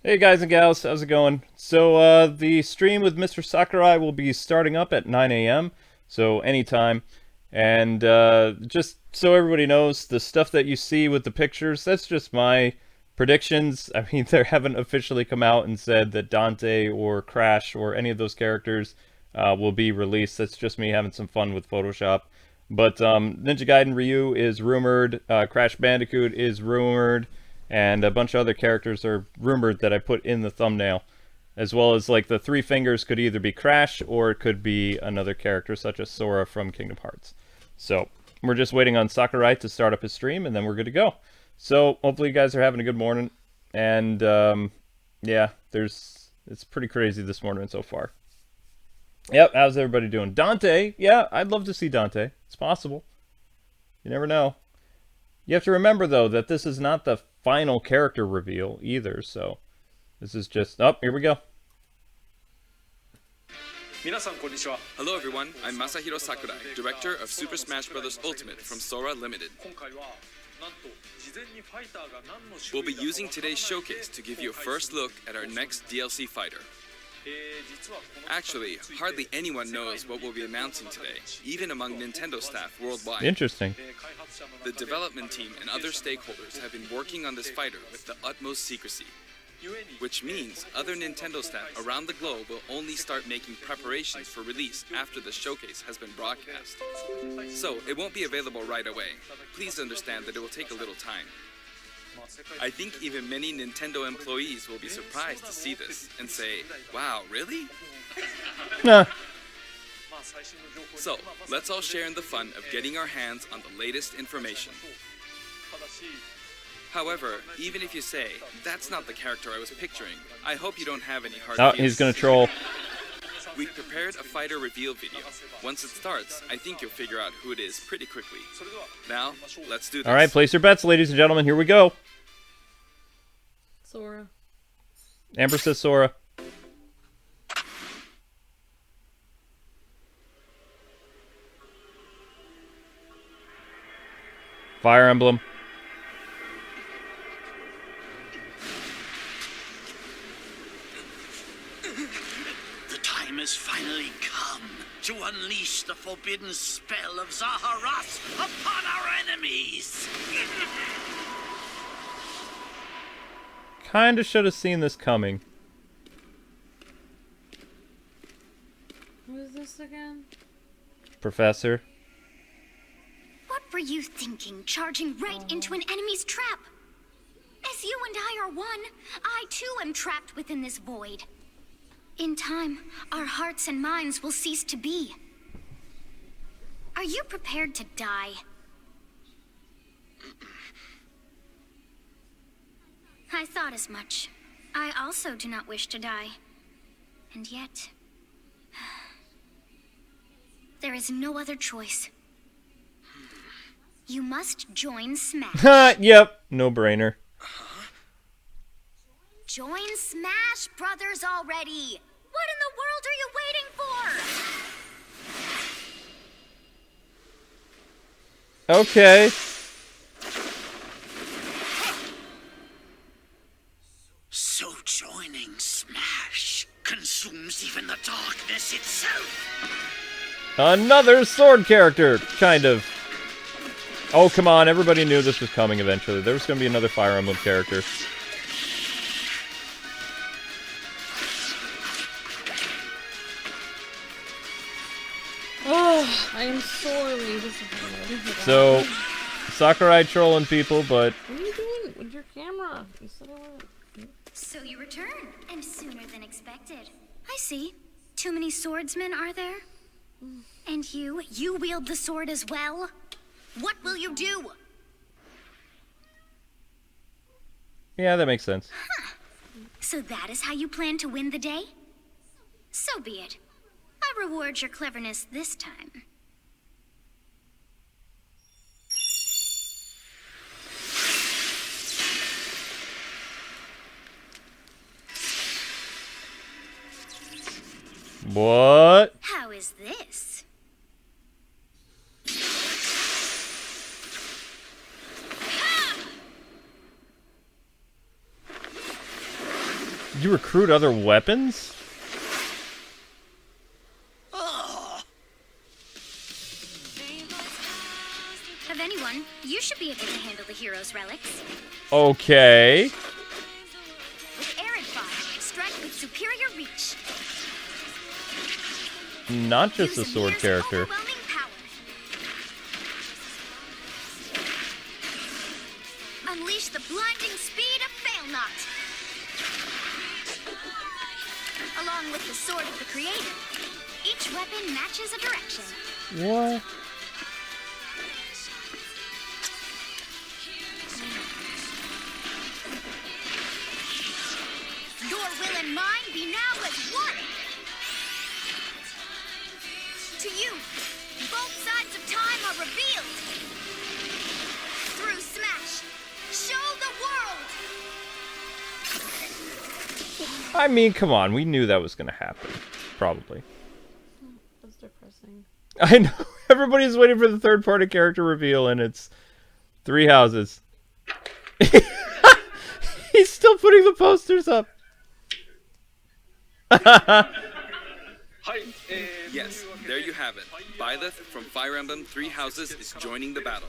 Hey guys and gals, how's it going? So the stream with Mr. Sakurai will be starting up at 9 a.m. So anytime. And just so everybody knows, the stuff that you see with the pictures, that's just my predictions. I mean, they haven't officially come out and said that Dante or Crash or any of those characters will be released. That's just me having some fun with Photoshop. But Ninja Gaiden Ryu is rumored, Crash Bandicoot is rumored, and a bunch of other characters are rumored that I put in the thumbnail. As well as, like, the three fingers could either be Crash or it could be another character such as Sora from Kingdom Hearts. So, we're just waiting on Sakurai to start up his stream and then we're good to go. So, hopefully you guys are having a good morning. And, yeah, it's pretty crazy this morning so far. Yep, how's everybody doing? Dante, yeah, I'd love to see Dante. It's possible. You never know. You have to remember, though, that this is not the final character reveal either, so this is just... Oh, here we go. Hello everyone, I'm Masahiro Sakurai, director of Super Smash Bros. Ultimate from Sora Limited. We'll be using today's showcase to give you a first look at our next DLC fighter. Actually, hardly anyone knows what we'll be announcing today, even among Nintendo staff worldwide. Interesting. The development team and other stakeholders have been working on this fighter with the utmost secrecy, which means other Nintendo staff around the globe will only start making preparations for release after the showcase has been broadcast. So, it won't be available right away. Please understand that it will take a little time. I think even many Nintendo employees will be surprised to see this and say, wow, really? Nah. So, let's all share in the fun of getting our hands on the latest information. However, even if you say, that's not the character I was picturing, I hope you don't have any hard feelings. Oh, he's gonna troll. We've prepared a fighter reveal video. Once it starts, I think you'll figure out who it is pretty quickly. Now, let's do this. Alright, place your bets, ladies and gentlemen. Here we go. Sora. Amber says Sora. Fire Emblem. The time has finally come to unleash the forbidden spell of Zaharas upon our enemies! Kinda should have seen this coming. Who is this again? Professor. What were you thinking, charging right into an enemy's trap? As you and I are one, I too am trapped within this void. In time, our hearts and minds will cease to be. Are you prepared to die? I thought as much. I also do not wish to die. And yet... there is no other choice. You must join Smash. Yep, no brainer. Join Smash Brothers already! What in the world are you waiting for? Okay. So joining Smash consumes even the darkness itself! Another sword character, kind of. Oh, come on, everybody knew this was coming eventually. There was going to be another Fire Emblem character. Oh, I am sorely disappointed. So, Sakurai trolling people, but... What are you doing with your camera? You said I would. So you return, and sooner than expected. I see. Too many swordsmen, are there? And you wield the sword as well? What will you do? Yeah, that makes sense. Huh. So that is how you plan to win the day? So be it. I reward your cleverness this time. What? How is this? You recruit other weapons? Of anyone, you should be able to handle the hero's relics. Okay. With arid fire, strike with superior reach. Not just a Use sword Amir's character. overwhelming power. Unleash the blinding speed of Failnaught. Along with the sword of the creator, each weapon matches a direction. What? Your will and mine be now as one. To you, both sides of time are revealed. Through Smash, show the world. I mean, come on. We knew that was going to happen. Probably. That's depressing. I know. Everybody's waiting for the third-party character reveal, and it's 3 houses. He's still putting the posters up. Yes, there you have it. Byleth from Fire Emblem Three Houses is joining the battle.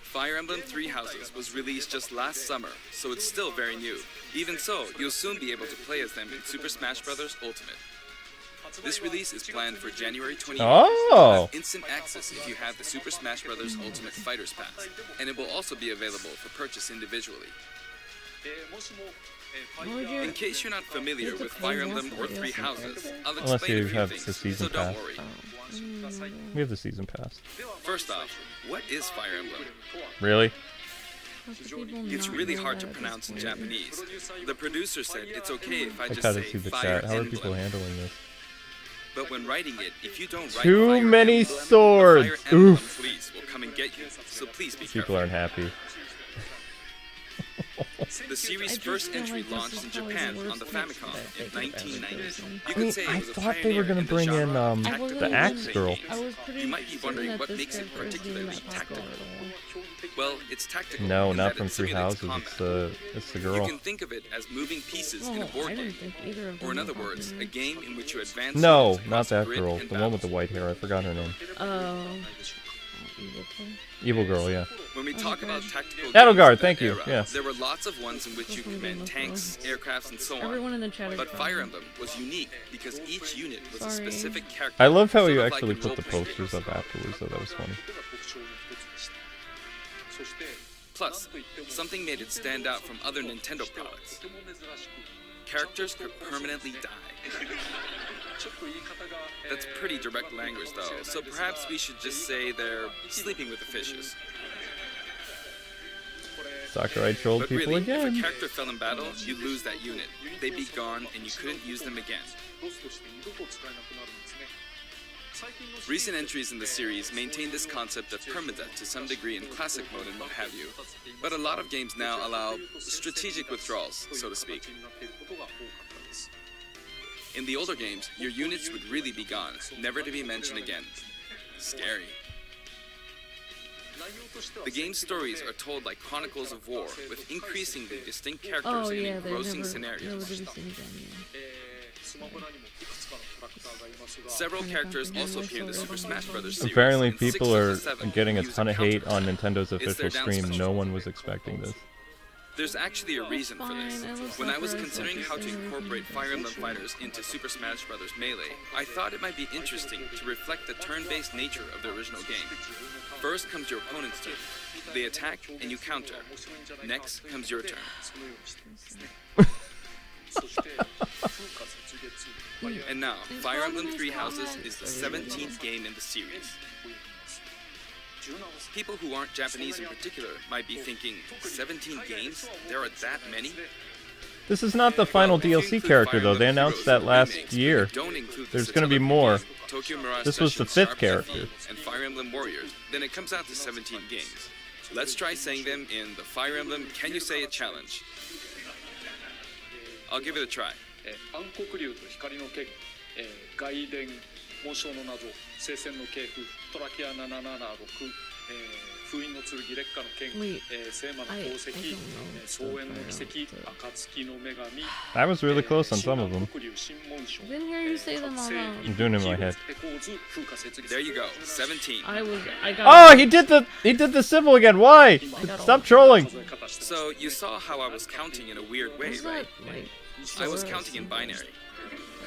Fire Emblem Three Houses was released just last summer, so it's still very new. Even so, you'll soon be able to play as them in Super Smash Bros. Ultimate. This release is planned for January 28th. Oh. You'll have instant access if you have the Super Smash Bros. Ultimate Fighters Pass, and it will also be available for purchase individually. In case you're not familiar with Fire Emblem or Three Houses, I'll Unless explain you a few have things, the season so don't pass. worry. We have the season pass. First off, what is Fire Emblem? Really? It's really hard to pronounce in Japanese. The producer said it's okay if I I just gotta say see the Fire chat. How are people Emblem. handling this? But when writing it, if you don't write Too Fire many Emblem, swords. Fire Emblem Oof. Police will come and get you. So please be People careful. aren't happy. The series' first entry launched in Japan on the Famicom in 1990. You I could mean, say it I was a thought they were pioneer gonna in the bring in genre of I tactical wasn't the axe role-playing girl. games. I was pretty You might be certain wondering that what this makes it character was being particularly that popular tactical. at all. Well, it's tactical. No, in not that from it Three simulates Houses. combat. It's the You girl. can think of it as moving pieces in a Oh, board I game. didn't think either of them Or in were other words, popular. a game in which you advance No, units not across that grid girl. and The one with the battles. white hair. I forgot her name. Evil Play. Evil girl, yeah. When we talk about tactical Edelgard, games of thank that you, era, yeah. there were lots of ones in which you This one command didn't tanks, look aircrafts, and so on. Everyone in the chat is But fine. Fire Emblem was unique because each unit was a Sorry. specific character. I love how sort you of like actually in put the role-playing posters games. up afterwards, though. That was funny. Plus, something made it stand out from other Nintendo products. Characters could permanently die. That's pretty direct language though, so perhaps we should just say they're sleeping with the fishes. Sakurai trolled But people really, if a again. character fell in battle, you'd lose that unit. They'd be gone and you couldn't use them again. Recent entries in the series maintain this concept of permadeath to some degree in classic mode and what have you. But a lot of games now allow strategic withdrawals, so to speak. In the older games, your units would really be gone, never to be mentioned again. Scary. The game's stories are told like chronicles of war, with increasingly distinct characters Oh and yeah, they're engrossing never scenarios. to be seen again. Several characters also appear in the Super Smash Bros. series. Apparently, and 6 people of are the 7 getting a use ton of hate on counter-attack. Nintendo's It's official their down stream. special. No one was expecting this. There's actually a reason for this. Fine, I love When I was Sakura, considering so how to she's incorporate saying Fire Emblem Fighters into Super Smash Bros. Melee, I thought it might be interesting to reflect the turn-based nature of the original game. First comes your opponent's turn. They attack and you counter. Next comes your turn. And now, Fire Emblem Three Houses is the 17th game in the series. People who aren't Japanese in particular might be thinking, 17 games? There are that many? This is not the final Well, if you DLC include character, Fire though. They Emblem announced Heroes that and last remakes, year. but you don't include the There's 6 gonna be other more. games, Tokyo Mirage This was the Sessions, 5th Sharp character. FE, and Fire Emblem Warriors, then it comes out to 17 games. Let's try saying them in the Fire Emblem Can You Say It challenge. I'll give it a try. 暗黒竜と光の剣、外伝紋章の謎聖戦の系譜トラキア776封印の剣烈火の剣、 Wait, 聖魔の宝石、 I don't know. 草園の奇跡、暁の女神、 I was really close on some of them. 黒竜神紋章、 I didn't hear you say them all out. I'm doing it in my head. There you go, 17. I got. Oh, he did the symbol again. Why? Stop trolling. So you saw how I was counting in a weird way, Is right? that like? I was Sora counting in symbol? binary.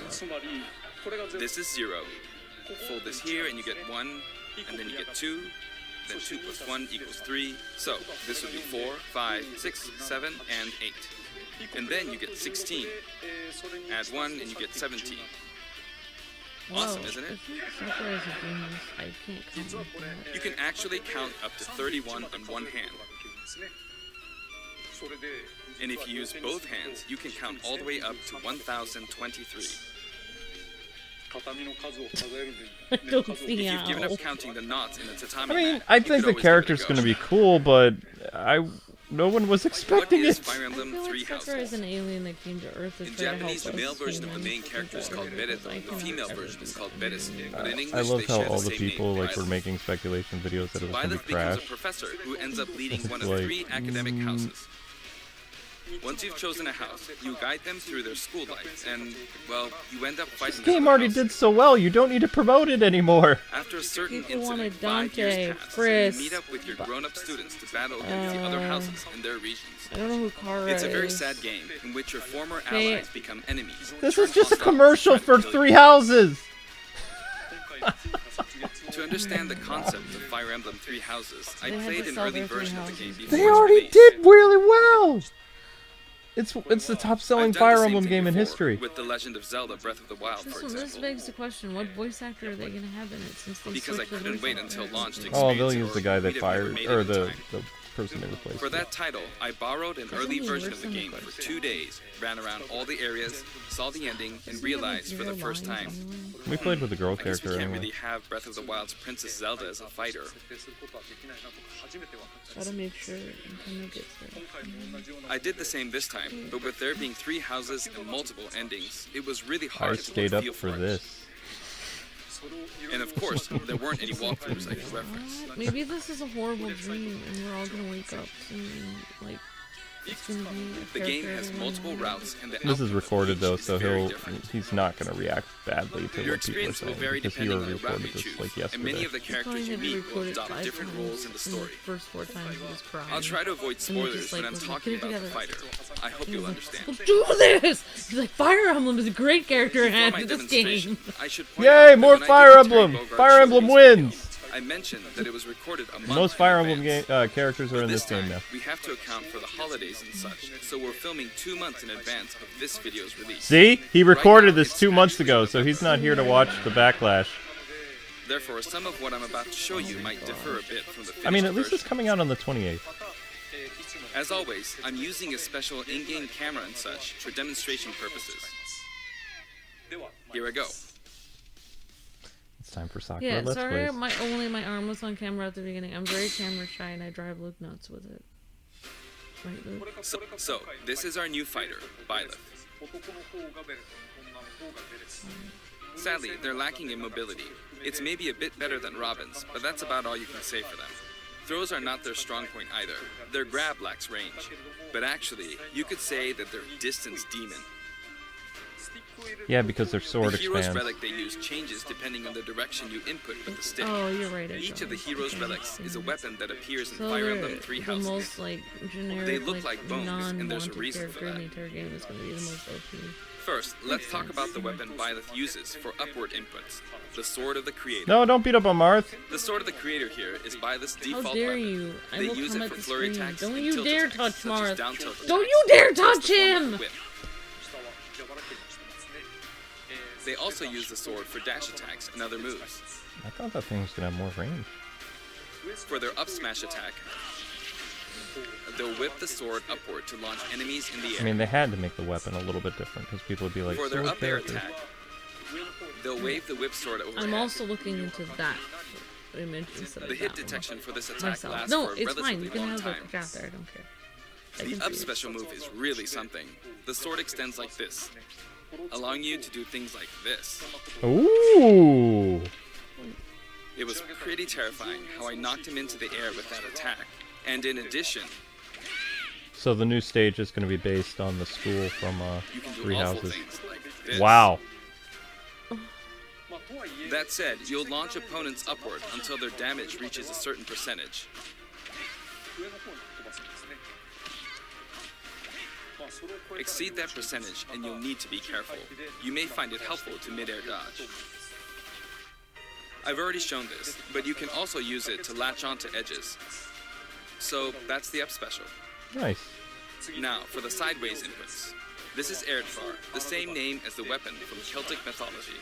つまりこれが全部 This is 0. Fold this here and you get 1, and then you get 2. Then 2 plus 1 equals 3. So this would be 4, 5, 6, 7, and 8. And then you get 16. Add 1 and you get 17. Awesome, Whoa, isn't it? I think Sakurai is a genius. I can't count like that. You can actually count up to 31 on one hand. それで And if you use both hands, you can count all the way up to 1023. 畳の数を数えるんで I don't see If you've given how. up counting the knots in the tatami I mean, mat, I you think could the always give it a character's go. gonna be cool, but no one was What expecting is it. Fire I Emblem feel Three like Sakurai is Houses? an alien that came to Earth to In try to help Japanese, the us male version of the humans main character is called because I Byleth. The cannot female ever version do is that. called Betis. But in English, I love they how share all the the same people name, like were Byleth. making speculation videos that it was gonna be Byleth becomes a trash. professor who ends up leading one of Like, 3 academic houses. Once you've chosen a house, you guide them through their school life, and, well, you end up fighting This game other already houses. did so well. You don't need to promote it anymore. After a certain People incident, wanted 5 years Dante, pass, Frisk, and you meet up with your grown-up students to battle against the other houses in their regions. I don't know who Kara It's a very is. sad game in which your former Hey. allies become enemies. This turn is just a hostile, commercial and for try to kill 3 you. houses. To understand the concept of Fire Emblem Three Houses, I They had to played an sell early their 3 version of the game houses. before They its already release. did really well. It's the I've top-selling done the Fire same Emblem thing game in before, history. with The Legend of Zelda: Breath of the Wild, for So this example. begs the question: what voice actor are they gonna have in it? Since they Because I switched the couldn't voice wait actor? until launch to Oh, experience they'll it, use or the guy that we'd have never fired, made it or in the time. person they replaced. For that title, I borrowed an early Doesn't version he of the worse game than the for first 2 days, ran around all the areas, saw the ending, and Doesn't he have, like, realized for the 0 first lines time, anyway? We played with the girl I guess we character can't anyway. really have Breath of the Wild's Princess Zelda as a fighter. 設定することはできないなと初めて分かった。 Gotta make sure Nintendo gets it. 今回も同じような I did the same this time, but with there being 3 houses and multiple endings, it was really I hard to stayed get a up feel for it. this. それをいろいろ And of course, there weren't any walkthroughs I could reference. What? Maybe this is a horrible dream, and we're all gonna wake up soon. Like, it's gonna be a The game character has everyone multiple knows. routes, and the This is output of recorded each though, is so very different. he's not gonna react badly to Your what people are experience will saying vary because he depending already on the route recorded you this choose, like and many yesterday. of the He's characters going you to meet will record it adopt 5 different times, roles in the and story. first 4 times he was crying. I'll try to avoid And spoilers just, like, when I'm was like, talking "Get it about the together." fighter. I hope He you'll was understand. like, "Let's do this!" He's like, Fire Emblem is a great character Before and my this demonstration, game. I should point Yay, out that more when I did Fire the Emblem! Terry Bogard Fire Emblem Children's wins! video, I mentioned that it was recorded a month Most in Fire Emblem advance. characters are in This this game time, now. we have to account for the holidays and such, so we're filming 2 months in advance of this video's release. See? He recorded Right now, this it's 2 months actually ago, so he's not here to watch the backlash. Therefore, some of what I'm about to show you might differ a bit from the finished I mean, at least it's version. coming out on the 28th. As always, I'm using a special in-game camera and such for demonstration purposes. では Here I go. It's time for Sakura Yeah, Let's sorry, Plays. only my arm was on camera at the beginning. I'm very camera shy and I drive Luke nuts with it. Right, Luke? So, this is our new fighter, Byleth. 男の方がベレット、女の方がベレット。 Sadly, they're lacking in mobility. It's maybe a bit better than Robin's, but that's about all you can say for them. Throws are not their strong point either. Their grab lacks range. But actually, you could say that they're distance demon. Yeah, because their sword The hero's expands. relic they use changes depending on the direction you input with the stick. Oh, you're right. I Each saw of the it. hero's Okay, relics is a yeah. weapon that appears in So Fire they're Emblem Three the Houses. most like generic, They look like bones, and there's a non-wanted reason for character in that. the entire game is going to be the most OP. First, let's talk about the weapon Byleth uses for upward inputs. The Sword of the Creator. No, don't beat up on Marth. The Sword of the Creator here is Byleth's How default dare weapon. you? I They will use come it at for the flurry screen. attacks Don't and you tilt dare attacks, touch such as Marth. down tilt Don't attacks. you dare It's touch the form of him! the whip. 下は柔らかくしてますね。They also use the sword for dash attacks and other moves. I thought that thing was gonna have more range. For their up smash attack, they'll whip the sword upward to launch enemies in the air. I mean, they had to make the weapon a little bit different because people would be like, For their sword up air characters. attack, they'll wave the whip sword overhead. I'm also looking into that image instead of The hit that one. detection for this attack Myself. lasts No, for a it's fine. relatively You can long have the time. cat there. I don't care. I The can up see it. special move is really something. The sword extends like this, allowing you to do things like this. Ooh. It was pretty terrifying how I knocked him into the air with that attack. And in addition, So the new stage is going to be based on the school from you can do Three awful Houses. things like this. Wow. That said, you'll launch opponents upward until their damage reaches a certain percentage. Exceed that percentage and you'll need to be careful. You may find it helpful to mid-air dodge. I've already shown this, but you can also use it to latch onto edges. So that's the up special. Nice. Now for the sideways inputs. This is Erdvar, the same name as the weapon from Celtic mythology.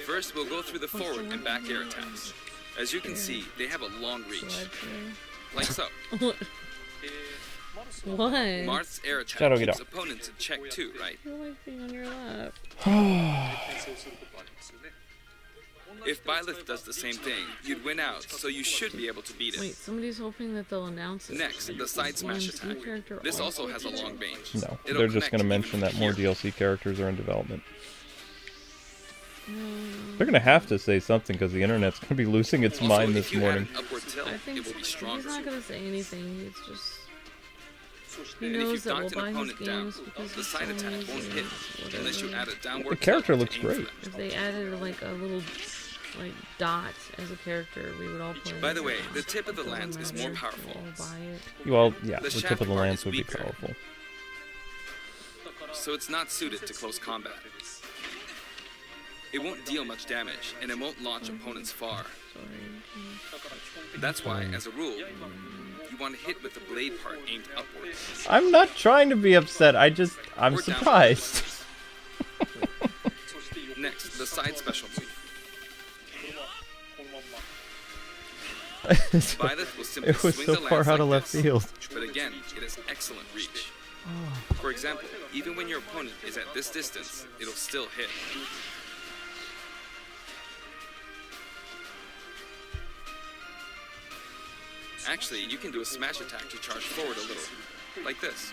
First, we'll go through the forward and back air attacks. As you can see, they have a long reach. Like so. What? Marth's air attack Shadow keeps Gear. opponents in check too, right? I like being on your lap. If Byleth does the same thing, you'd win out, so you should be able to beat Wait, it. somebody's hoping that they'll announce it. Next, the side smash attack. This also has a long range. No, It'll they're just connect going to even mention from that more here. DLC characters are in development. They're going to have to say something because the internet's going to be losing its Also, mind if this you morning. add an upward tilt, I think it will be he's stronger. not gonna say anything. It's just he And if knows you've that we'll knocked an buy his opponent down, games because the he's side attack songs won't and hit unless you whatever. add a downward The character tilt looks to aim great. for them. If they added like a little like dot as a character, we would all play. By it. the way, the tip of the It doesn't lance is more matter. powerful. We'll all buy it. Well, yeah, The the tip shaft of the part lance is would be weaker. powerful. So it's not suited to close combat. It won't deal much damage, and it won't launch opponents far. Sorry. That's why, as a rule, you want to hit with the blade part aimed upwards. I'm not trying to be upset. I'm Or down. surprised. Next, the side special move. Byleth will simply It was swing so the lance far out of like left this. field. But again, it has excellent reach. For example, even when your opponent is at this distance, it'll still hit. Actually, you can do a smash attack to charge forward a little, like this.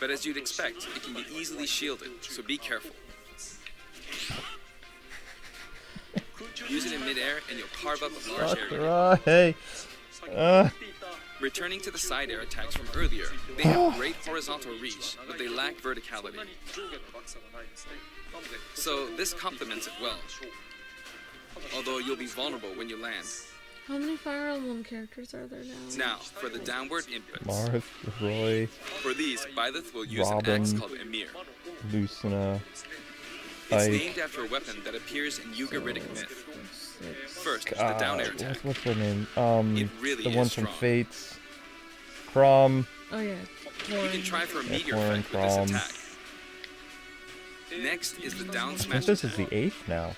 But as you'd expect, it can be easily shielded, so be careful. Use it in midair and you'll carve up a large area. Sakurai. Returning to the side air attacks from earlier, they have great horizontal reach, but they lack verticality. So this complements it well. Although you'll be vulnerable when you land. How many Fire Emblem characters are there now? Now, for the downward inputs. Marth, Roy, For these, Byleth will use Robin. an axe called Emir. Lucina, It's Ike. named after a weapon that appears in Ugaritic myth. First, the God, down air attack. what's her name? It really the is one from strong. Fates. Crom. Oh yeah. You can try for a meteor Warren effect with this Crom. attack. Next is the down I think smash this is attack. the 8th now.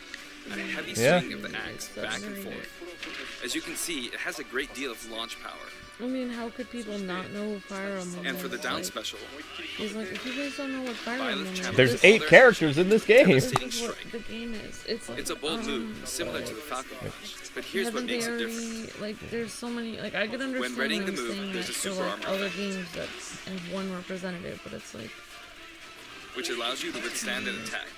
A heavy Yeah. swing of the axe back and forth. As you can see, it has a great deal of launch power. I mean, how could people not know what Fire Emblem And for the is? down Like, special, he's like, if you guys don't know what Fire Byleth Emblem is, channels There's This- 8 characters in this game. this devastating is what strike. the game is. It's like, It's a bold move, similar to the Falcon Punch. But here's what haven't they makes it already, different. like, there's so many, like, I could understand readying them the move, saying there's that a for, super like, armor other effect. games that have one representative, but it's like, Which allows you to withstand an attack.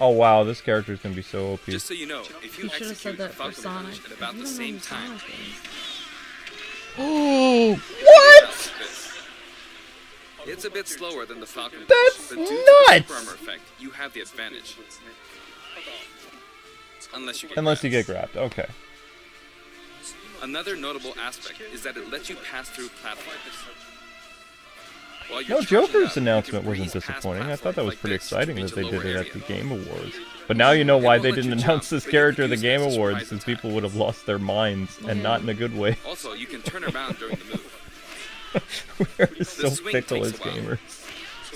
Oh wow, this character is gonna be so OP. Just so you know, if you you should have said execute the that for Falcon Sonic. Punch at about You the don't know same who time, Sonic is. Oh, what? It's a bit slower than the Falcon Punch, That's but due to the nuts! super armor effect, you have the advantage. Unless you get grabbed. Okay. Another notable aspect is that it lets you pass through platforms. While you're No, charging Joker's up, you announcement can wasn't breeze past disappointing. I thought that was platforms pretty like this to exciting reach that they a did lower it at the area. Game Awards. But now you know why won't they let didn't you announce jump, this but you character can at the use it Game as a Awards, surprise since attack. people would have lost their minds, and not in a good way. Also, you can turn around during the move. We're so swing fickle takes as a while. gamers.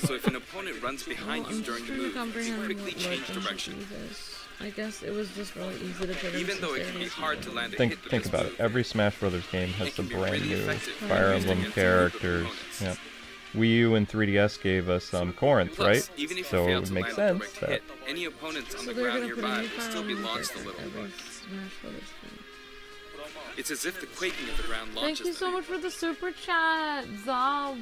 So if an opponent runs behind you I'm during just the trying to move, you comprehend can quickly what change Legends direction. is. I guess it was just really easy to put Even in though it some can be serious hard to games. land a Think hit with think this about it. move, Every Smash Brothers game has it some can be brand really new effective Fire used Emblem against a group of characters. opponents. Yep. Wii U and 3DS gave us Corinth, Plus, right? even if you So fail it would to make land a sense direct that hit, any opponents on So the they're ground gonna put a nearby new will Fire still be Emblem launched a character little. every Smash Brothers game. It's as if the quaking of the ground launches Thank you so them. much for the super chat, Zal.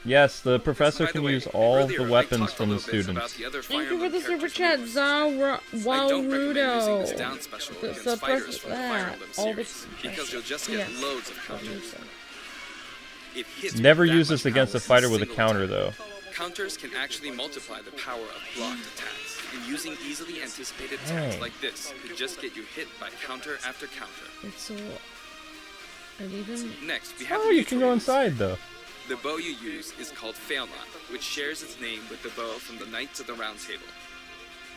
Yes, the professor By the can way, use all of the earlier I weapons talked a from the little bit students. about the other Thank Fire you for the Emblem super characters' chat, moves. Zal I don't recommend using this Walrudo. down special The against suppress fighters from the Fire that. Emblem All the series, because you'll just get yes. loads of counters. It hits Never with that use much this against a power fighter in with a single counter, attack. though. Counters can actually multiply the power of blocked attacks, and using easily anticipated attacks Oh. like this could just get you hit by counter after counter. It's so. And even. Next, we have Oh, the you can go neutral inside, though. The bow you use is called Phaelon, which shares its name with the bow from the Knights of the Round Table.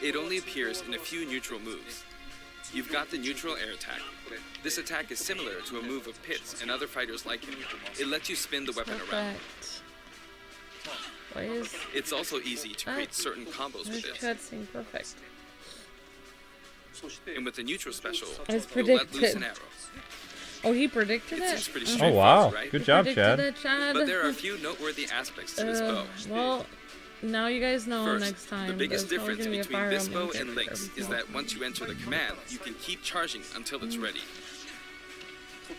It only appears in a few neutral moves. You've got the neutral air attack. This attack is similar to a move of Pit's and other fighters like him. It lets you spin the weapon around. Perfect. Why is. It's also easy to create certain combos Why is with it. chat saying perfect? And with the neutral special, As you'll let loose predicted. an arrow. Oh, he predicted It it? seems pretty Oh, straightforward, wow. right? Good job, Predicted Chad. it, Chad. But there are a few noteworthy aspects to this bow. Well, now you guys know First, next time. the biggest there's probably difference gonna be a between Fire this Emblem bow and character Link's is before. that once you enter the command, you can keep charging until it's ready.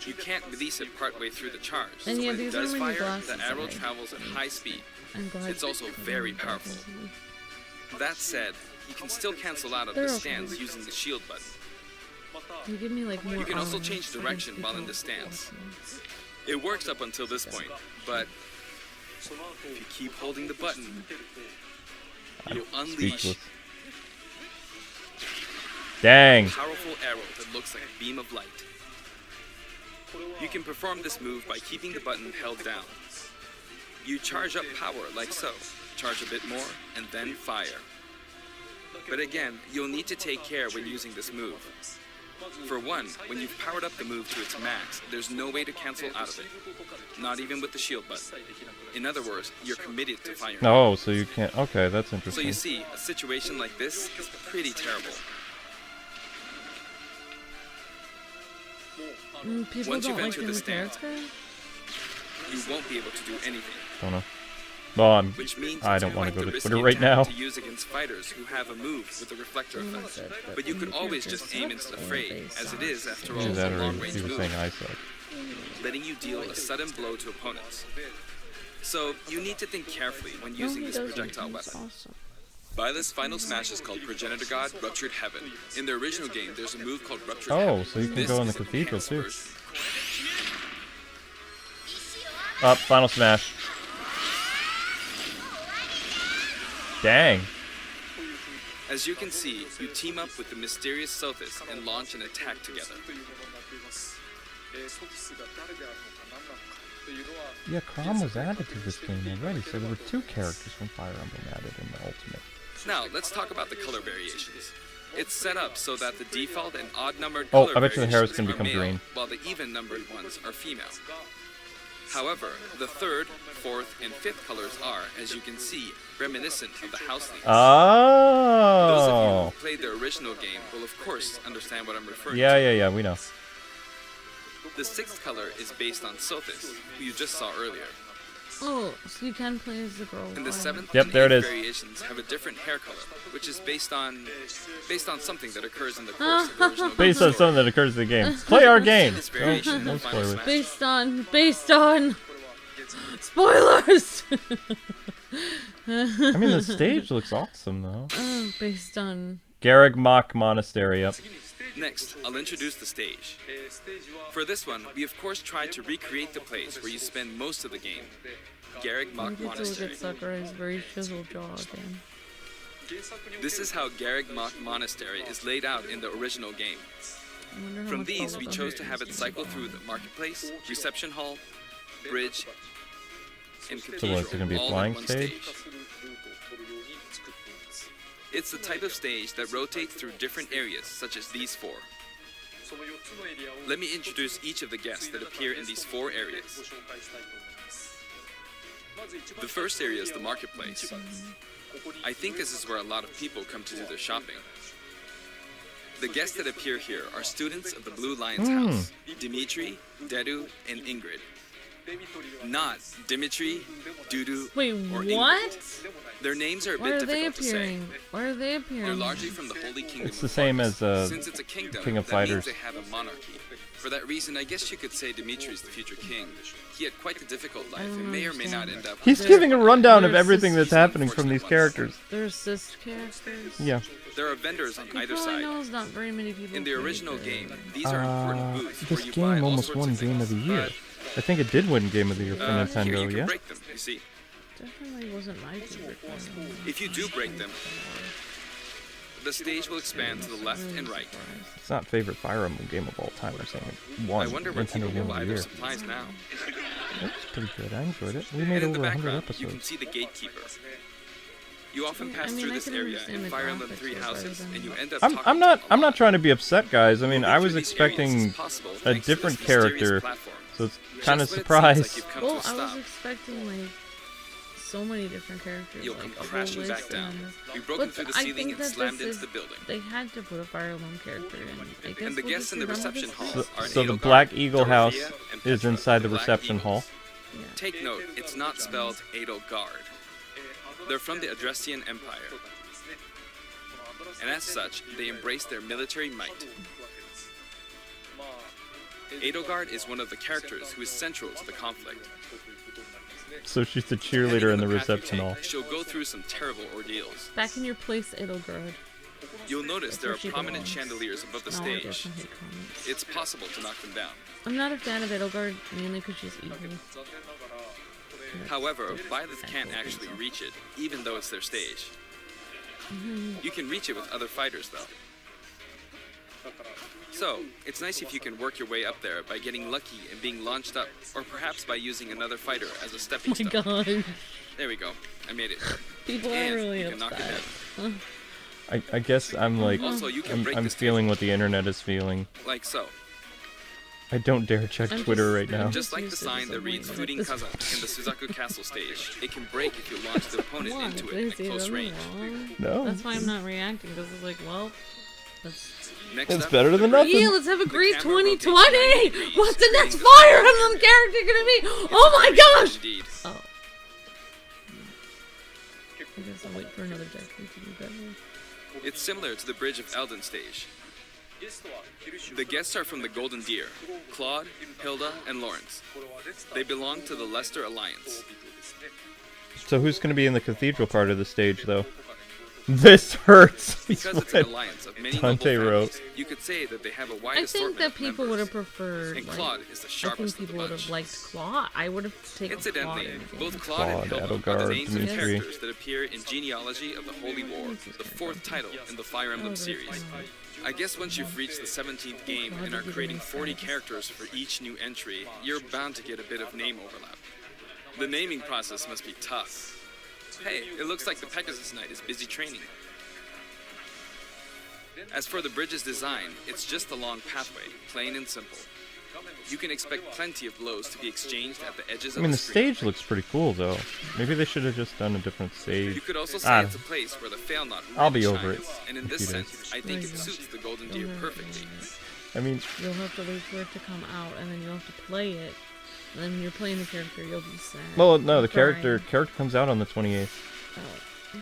You can't release it partway through the charge, And so yeah, when it these are does my new fire, glasses the arrow that I travels at high speed. I'm glad It's also you very know powerful. that. That said, you can still cancel out of They're the okay. stands using the shield button. You give me like more. You can also armor change so I direction can while in keep the up stance. with It works up until this point, but if you keep holding the button, you'll unleash Speechless. Dang. a powerful arrow that looks like a beam of light. You can perform this move by keeping the button held down. You charge up power like so, charge a bit more, and then fire. But again, you'll need to take care when using this move. For one, when you've powered up the move to its max, there's no way to cancel out of it. Not even with the shield button. In other words, you're committed to firing. Oh, so you can't. Okay, that's So interesting. you see, a situation like this is pretty terrible. People Once don't you've like entered the the new stance, character. you won't be able to do anything. Don't know. Well, Which means I it's don't want to quite go the to risky Twitter right attack now. to use against fighters who have a move with a reflector effect. But you could always just aim into the fray, as it is, after all, Either that a or long-range he was move, saying I suck. letting you deal a sudden blow to opponents. So you need to think carefully when No, using he this doesn't. projectile He's weapon. awesome. Byleth's final smash is called Progenitor God Ruptured Heaven. In the original game, there's a move called Ruptured Oh, Heaven. so you can This go in the is an cathedral enhanced too. version. Up, final smash. Dang. As you can see, you team up with the mysterious Sothis and launch an attack together. というのは Yeah, Crom was added to this game already, so there were 2 characters from Fire Emblem added in the Ultimate. Now, let's talk about the color variations. It's set up so that the default and odd-numbered Oh, color I bet you the hair is variations gonna are become male, green. while the even-numbered ones are female. However, the third, fourth, and fifth colors are, as you can see, reminiscent of the house leaves. Those of you Oh! who played the original game will of course understand what I'm referring Yeah, to. yeah, we know. The sixth color is based on Sothis, who you just saw earlier. Oh, so you can play as the girl. And the Wow. seventh Yep, and there it eighth is. variations have a different hair color, which is based on something that occurs in the course of the original game Based on story. something that occurs in the game. Play our game! This variation in No the final spoilers. Smash. Based on spoilers. I mean, the stage looks awesome, though. Based on Garreg Mach Monastery, yep. Next, I'll introduce the stage. For this one, we of course tried to recreate the place where you spend most of the game, Garreg Mach I get to look Monastery. at Sakurai's very chiseled jaw again. This is how Garreg Mach Monastery is laid out in the original game. I wonder how From much these, we bubblegum chose to is have it in cycle the through the bottom. marketplace, reception hall, bridge, and So cathedral, what's it gonna be, a all in flying one stage? stage. It's the type of stage that rotates through different areas, such as these 4. Let me introduce each of the guests that appear in these 4 areas. The first area is the marketplace. I think this is where a lot of people come to do their shopping. The guests that appear here are students of the Blue Lion's house, Dimitri, Dedu, and Ingrid. Not Dimitri, Dudu, Wait, or what? Ingrid. Their names are a Why bit are they difficult to say. appearing? Why are they They're appearing? largely from the Holy Kingdom. It's the of same Marcus. as Since it's a kingdom, King of that Fighters. means they have a monarchy. For that reason, I guess you could say Dimitri's the future king. He had quite a difficult life and may or may not end up. He's giving a rundown of There's everything this- that's happening from these characters. They're assist characters. Yeah. There are vendors on either All I side. know is not very many people. In the play original it. game, these are important booths where This you buy game all almost sorts won of Game of the things, Year. I think it did win Game of the Year for Here Nintendo, you can yeah? break them, you see. Definitely wasn't my favorite one. If you do break them, the stage will expand to the left and right. It's not favorite Fire Emblem game of all time. I'm saying it won I wonder where people Nintendo will Game buy of the their Year. supplies now. That's pretty good. I enjoyed it. We And made in the over 100 background, you can episodes. see the gatekeeper. You often pass I mean, through I this can area understand in the Fire Emblem graphics 3 are houses, better and you than- end up I'm talking not to them a lot. trying to be upset, guys. I mean, I Moving was through these areas expecting is possible a thanks to different this mysterious character, platform. so it's Just kind of when it seems like surprised. you've come Well, to a I stop, was expecting like so many different characters. you'll like, come a whole crashing back list down. and- You've broken But through the I ceiling think and that slammed this into is- the building. They had to put a Fire Emblem character in. I guess And the we'll guests just in the be done with reception this. hall are So the Edelgard, Black Eagle House Dorothea, and is Petra, inside the Black reception Eagles. hall. Yeah. Take note, it's not spelled Edelgard. They're from the Adrestian Empire. And as such, they embrace their military might. Edelgard is one of the characters who is central to the conflict. So she's the Depending cheerleader on in the path you reception take, hall. She'll go through some terrible ordeals. Back in your place, Edelgard. You'll notice there are where she prominent belongs. chandeliers above the No, I stage. definitely hate comments. It's possible to knock them down. I'm not a fan of Edelgard, mainly because she's evil. However, Byleth can't actually reach it, even though it's their stage. You can reach it with other fighters, though. So, it's nice if you can work your way up there by getting lucky and being launched up, or perhaps by using another fighter as a stepping Oh my stone. god. There we go. I made it. People are And really you can knock it upset. I guess I'm like, Also, you can break I'm this feeling what the internet is feeling. Like so. I don't dare check I'm Twitter just- right now. I'm Just like the used to sign that reads disappointment Fudin at Kaza this in the Suzaku Castle stage. It can break if you launch the opponent Come on, into it please at say close it range. wrong. No. That's why I'm not reacting, because it's like, well, that's... Next It's up, better the than bridge. nothing. Yeah, let's have a great camera rotates 2020! 90 degrees, What's the next creating Fire a Emblem character gonna be? Oh my gosh! Indeed. Oh. I guess I'll wait for another decade to do better. It's similar to the Bridge of Elden stage. The guests are from the Golden Deer, Claude, Hilda, and Lawrence. They belong to the Leicester Alliance. So who's going to be in the cathedral part of the stage, though? This hurts. Because it's an alliance of many Dante noble wrote. families, you could say that they have a wide I think assortment that of people would members. have preferred, And like, Claude is the I sharpest think of the people would bunch. have liked Claude. I would have taken Claude Incidentally, in the game. both Claude and Claude, Hilda are the Edelgard, names of Dimitri. characters that appear in Genealogy of the Holy War, the fourth title in the Fire Emblem series. I guess once you've reached the 17th game and are creating 40 characters for each new entry, you're bound to get a bit of name overlap. The naming process must be tough. Hey, it looks like the Pegasus Knight is busy training. As for the bridge's design, it's just a long pathway, plain and simple. You can expect plenty of blows to be exchanged at the edges I of mean, the the screen. stage looks pretty cool, though. Maybe they should have just done a different stage. You could also say Ah, it's a place where the fail knot really I'll be over shines, it and in in a this few days. sense, I think it suits the Golden Deer perfectly. I mean, You'll have to wait for it to come out, and then you'll have to play it. And then when you're playing the character, you'll be sad. well, no, the Crying. character comes out on the 28th. Oh.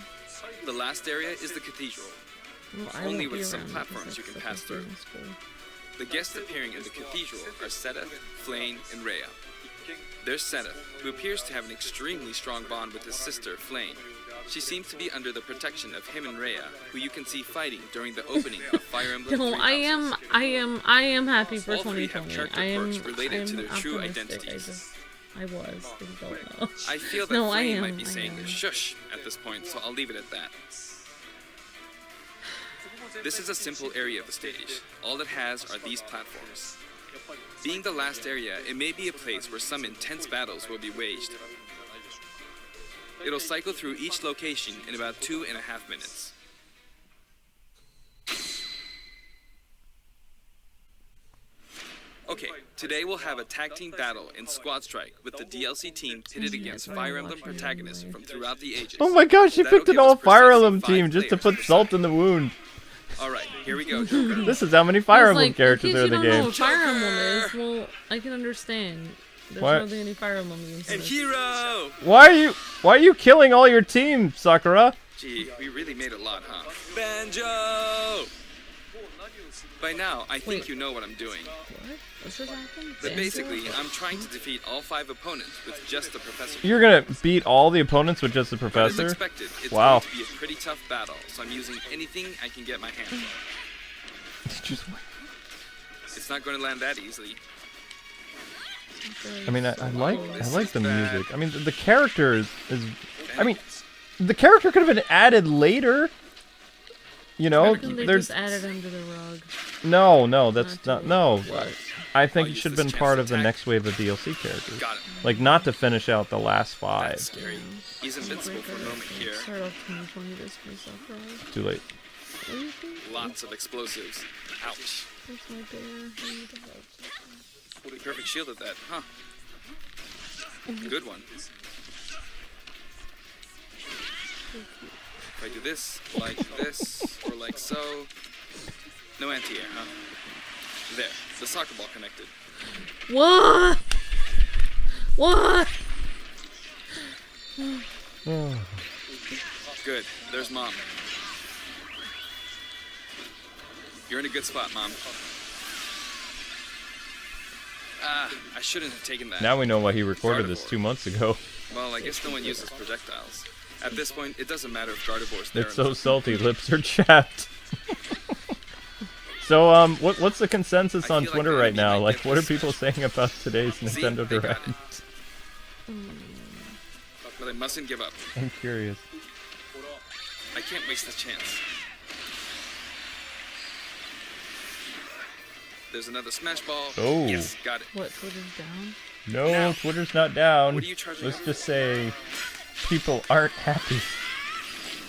The last area is the cathedral. Well, I Only won't be with some around platforms because you can that's pass the through. first day in school. The guests appearing in the cathedral are Sedith, Flayn, and Rhea. There's Sedith, who appears to have an extremely strong bond with his sister, Flayn. She seems to be under the protection of him and Rhea, who you can see fighting during the opening of Fire Emblem No, 3 I am happy for All three have 2020. character I am quirks related to I'm their true optimistic. identities. I was. They don't know. I feel that No, I Flayn am, might be I saying am. shush at this point, so I'll leave it at that. This is a simple area of the stage. All it has are these platforms. Being the last area, it may be a place where some intense battles will be waged. It'll cycle through each location in about 2.5 minutes. Okay, today we'll have a tag team battle in Squad Strike with the DLC team pitted against Fire Emblem protagonists from throughout the ages. Oh my gosh, you That'll picked an give us all Fire precisely Emblem 5 team just to players put per salt side. in the wound. Alright, here we go, Joker. This is how many Fire I was Emblem like, characters in are case in the you don't know game. what Fire Emblem is, well, I can understand. There's What? hardly any Fire Emblem games. And hero! Why are you killing all your team, Sakura? Gee, we really made a lot, huh? Banjo! By now, I think you know what I'm doing. What? What's just happened? But basically, I'm trying to defeat all 5 opponents with just the professor. You're gonna beat all the opponents with just the But professor? as expected, it's Wow. going to be a pretty tough battle, so I'm using anything I can get my hands on. It's not going to land that easily. I mean, I like the music. I mean, the character is I mean, the character could have been added later. You know, They there's just added under the rug. no, that's not no. What? I think I'll it use should have this been chance part to of the attack. next wave of DLC characters. Got it. Like, not to finish out the last 5. That's scary. He's invincible for a moment here. Start off 2020 this myself, right? Too late. What do you think? Lots of explosives. Ouch. That's my bear. I need to help. Perfect shield at that, huh? Good one. If I do this, or like so. No anti-air, huh? There, the soccer ball connected. What? What? Good, there's Mom. You're in a good spot, Mom. Ah, I shouldn't have taken that. Now we know why he recorded this Gardevoir. 2 months ago. Well, I guess no one uses projectiles. At this point, it doesn't matter if Gardevoir's there It's or so not. salty, lips are chapped. So, what's the consensus I on feel like Twitter the right enemy now? might Like, get what are this people smash. saying about today's See? Nintendo They got Direct? it. But I mustn't give up. I'm curious. I can't waste this chance. There's another smash ball. Oh. Yes, got it. What? Twitter's down? No, Now. Twitter's not down. What are you charging Let's up just say people aren't happy.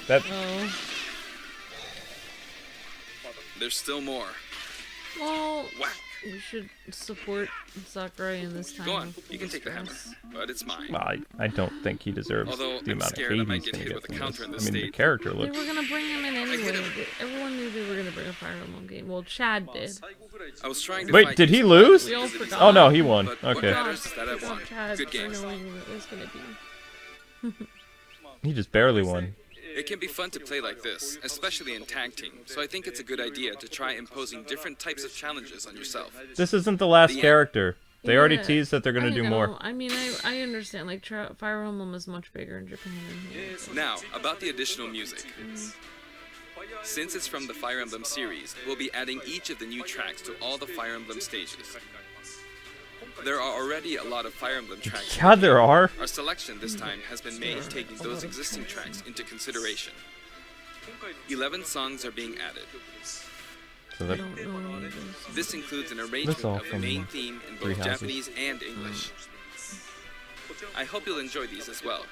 That Oh. There's still more. Well, Whack. we should support Sakurai in this time. Go on. of You can take the hammer. distress. But it's mine. well, I don't think he deserves Although the I'm amount of scared I hate might he's get gonna hit get with a from counter in this. this I mean, the state. character They looks. were gonna bring him in anyway. hit him. Everyone knew they were gonna bring a Fire Emblem game. Well, Chad did. I was trying to Wait, fight did you he so lose? We all because it is forgot. Oh no, he won. But what Okay, matters is that I Good job, won. Chad, Good for games. knowing what it was gonna be. he just barely won. It can be fun to play like this, especially in tag team, so I think it's a good idea to try imposing different types of challenges on yourself. This isn't the last The- character. They already Yeah, teased that they're gonna I do know. more. I mean, I understand. Like, Fire Emblem is much bigger in Japan than here. so- Now, about the additional music. Since it's from the Fire Emblem series, we'll be adding each of the new tracks to all the Fire Emblem stages. There are already a lot of Fire Emblem tracks. God, there are. Our selection this time has been made taking those existing tracks into consideration. 11 songs are being added. So I that, don't know any of those. This includes an That's arrangement all of the from main theme in Three both Houses. Japanese and English. I hope you'll enjoy these as well.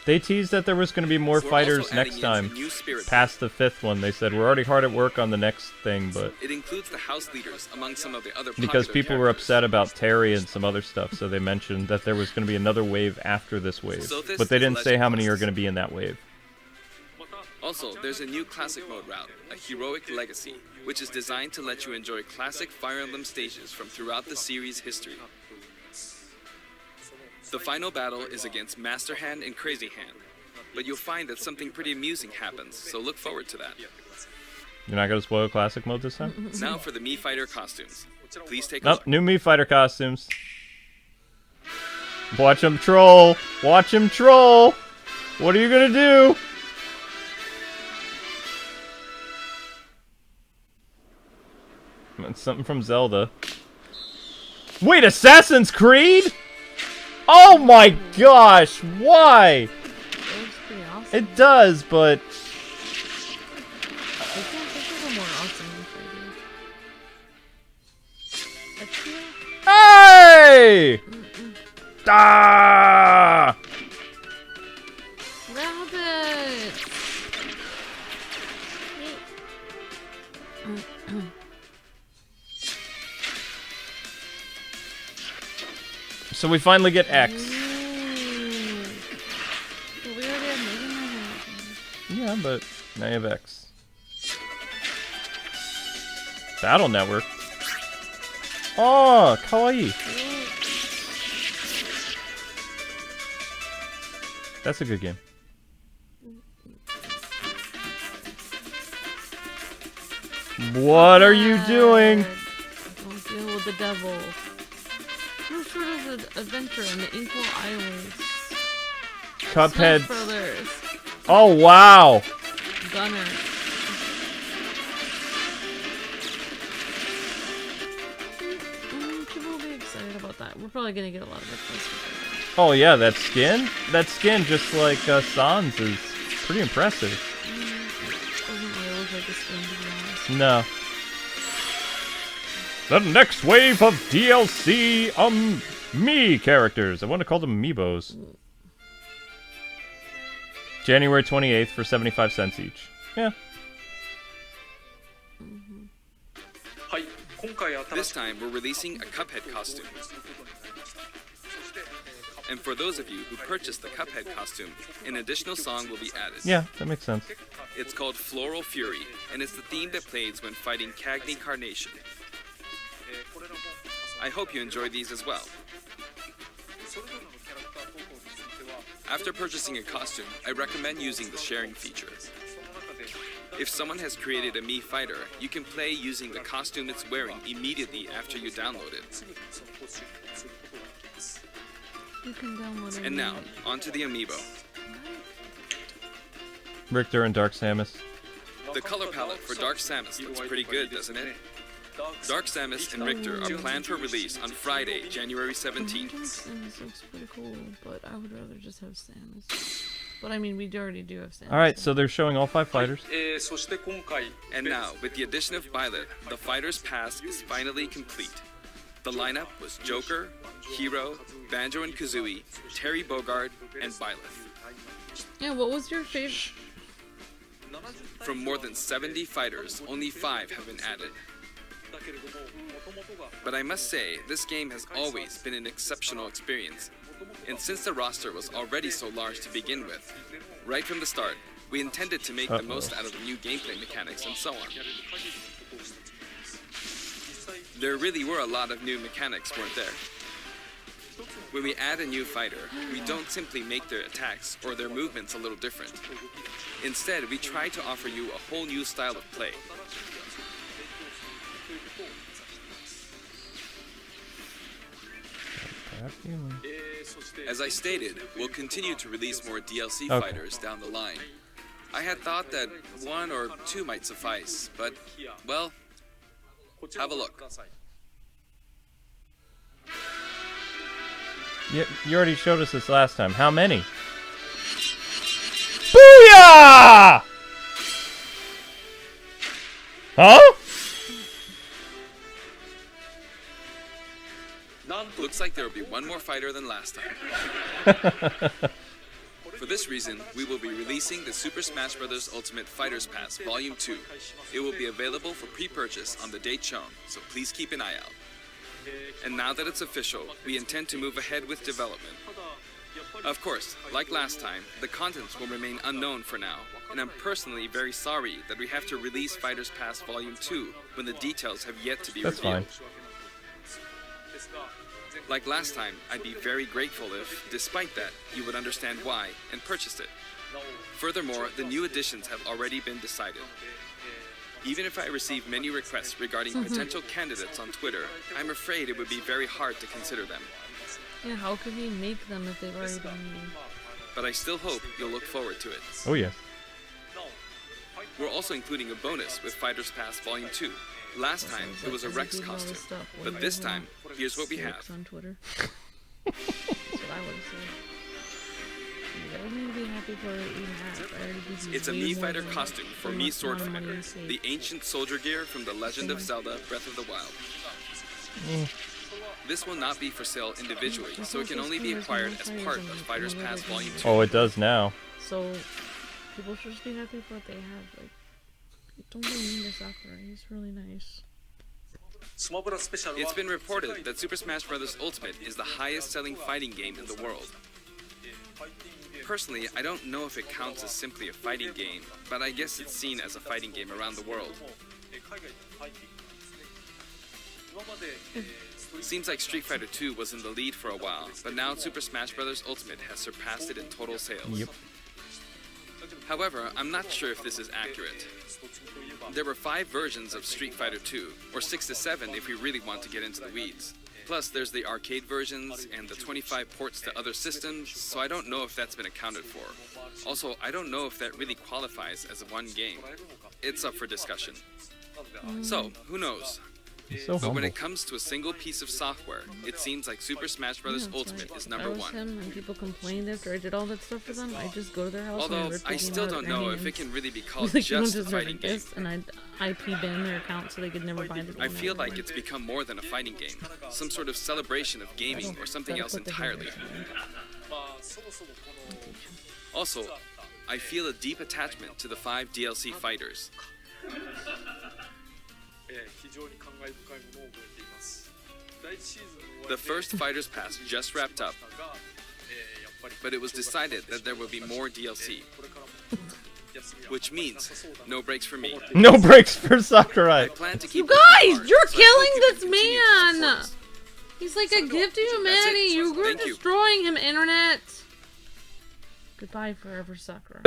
they teased that there was gonna be more We're also fighters adding next in time. some new spirit Past the 5th one, they said we're already hard at work on the next thing, but It includes the house leaders among some of the other because popular people were characters. upset about Terry and some other stuff, so they mentioned that there was going to be another wave after this wave. So this But they is didn't say Legend how many are Quest. going to be in that wave. Also, there's a new classic mode route, a heroic legacy, which is designed to let you enjoy classic Fire Emblem stages from throughout the series' history. The final battle is against Master Hand and Crazy Hand, but you'll find that something pretty amusing happens, so look forward to that. You're not going to spoil classic mode this time? Now for the Mii Fighter costumes. Please take a Nope, look. new Mii Fighter costumes. Watch him troll! Watch him troll! What are you going to do? It's something from Zelda. Wait, Assassin's Creed? Oh my gosh, why? That looks pretty awesome. It does, but They can't think of a more awesome figure. hey! Ah! Rabbit! So we finally get X. But we already have Mega Man. Yeah, but now you have X. Battle Network. Oh, kawaii. That's a good game. What are you doing? Don't deal with the devil. No sort of an adventure on the Inkle Islands. Cuphead. Smash Brothers. Oh, wow. Gunner. People will be excited about that. We're probably gonna get a lot of requests for that. Oh, yeah, that skin? That skin, just like Sans, is pretty impressive. Doesn't really look like a skin, to be honest. No. The next wave of DLC Mii characters. I want to call them Amiibos. January 28th for 75 cents each. Yeah. This time, we're releasing a Cuphead costume. And for those of you who purchased the Cuphead costume, an additional song will be added. Yeah, that makes sense. It's called Floral Fury, and it's the theme that plays when fighting Cagney Carnation. I hope you enjoy these as well. After purchasing a costume, I recommend using the sharing feature. If someone has created a Mii Fighter, you can play using the costume it's wearing immediately after you download it. You can download it. And now, onto the Amiibo. Richter and Dark Samus. The color palette for Dark Samus looks pretty good, doesn't it? Dark Samus and Richter are planned for release on Friday, January 17th. Samus looks pretty cool, but I would rather just have Samus. But I mean, we already do have Samus. Alright, so they're showing all 5 fighters. And now, with the addition of Byleth, the Fighters Pass is finally complete. The lineup was Joker, Hero, Banjo and Kazooie, Terry Bogard, and Byleth. Yeah, what was your favorite? From more than 70 fighters, only 5 have been added. But I must say, this game has always been an exceptional experience. And since the roster was already so large to begin with, right from the start, we intended to make the most out of the new gameplay mechanics and so on. There really were a lot of new mechanics, weren't there? When we add a new fighter, we don't simply make their attacks or their movements a little different. Instead, we try to offer you a whole new style of play. As I stated, we'll continue to release more DLC fighters down the line. I had thought that 1 or 2 might suffice, but, well, have a look. You already showed us this last time. How many? Booyah! Huh? Looks like there will be 1 more fighter than last time. For this reason, we will be releasing the Super Smash Bros. Ultimate Fighters Pass Volume 2. It will be available for pre-purchase on the date shown, so please keep an eye out. And now that it's official, we intend to move ahead with development. Of course, like last time, the contents will remain unknown for now, and I'm personally very sorry that we have to release Fighters Pass Volume 2 when the details have yet to be revealed. That's fine. Like last time, I'd be very grateful if, despite that, you would understand why and purchase it. Furthermore, the new additions have already been decided. Even if I receive many requests regarding potential candidates on Twitter, I'm afraid it would be very hard to consider them. Yeah, how could we make them if they've already been made? But I still hope you'll look forward to it. Oh, yes. We're also including a bonus with Fighters Pass Volume 2. Last time, it was a Rex costume, but this time, here's what we have. On Twitter. That's what I would have said. You don't need to be happy for what you have. I already give you It's a way Mii more Fighter than costume for the Mii amount Sword of money Fighter, you save. the ancient soldier gear from The Legend of Zelda Breath of the Wild. This will not be for sale individually, so it can only be acquired as part of Fighters Pass Volume 2. Oh, it does now. So, people should just be happy for what they have. Like, don't be mean to Sakurai. He's really nice. It's been reported that Super Smash Bros. Ultimate is the highest-selling fighting game in the world. Personally, I don't know if it counts as simply a fighting game, but I guess it's seen as a fighting game around the world. Seems like Street Fighter 2 was in the lead for a while, but now Super Smash Bros. Ultimate has surpassed it in total sales. Yep. However, I'm not sure if this is accurate. There were 5 versions of Street Fighter 2, or 6 to 7 if we really want to get into the weeds. Plus, there's the arcade versions and the 25 ports to other systems, so I don't know if that's been accounted for. Also, I don't know if that really qualifies as one game. It's up for discussion. So, who knows? He's so But humble. when it comes to a single piece of software, it seems like Super Smash Bros. It's Ultimate like, is if I number was 1. him and people complained after I did all that stuff for them, I just go to their house and Although, rip the I game still out of don't their know if hands. it can really be called Like, you don't just a deserve fighting game. this, and I'd IP ban their account so they could never buy the game. I feel ever like again. it's become more than a fighting game, some sort of celebration of gaming or something Gotta else put the entirely. haters in. Also, I feel a deep attachment to the 5 DLC fighters. 非常に感慨深いものを覚えています。第一シーズンの終わり The first Fighters Pass just wrapped up, が、やっぱり but it was decided that there would be more DLC, これからも休みは which means no breaks for me. No breaks for I Sakurai. plan to You keep guys, working you're hard, so I killing hope you this can continue to support man! us. He's like a gift to humanity. it. You were Thank you. destroying him, internet. Goodbye forever, Sakurai.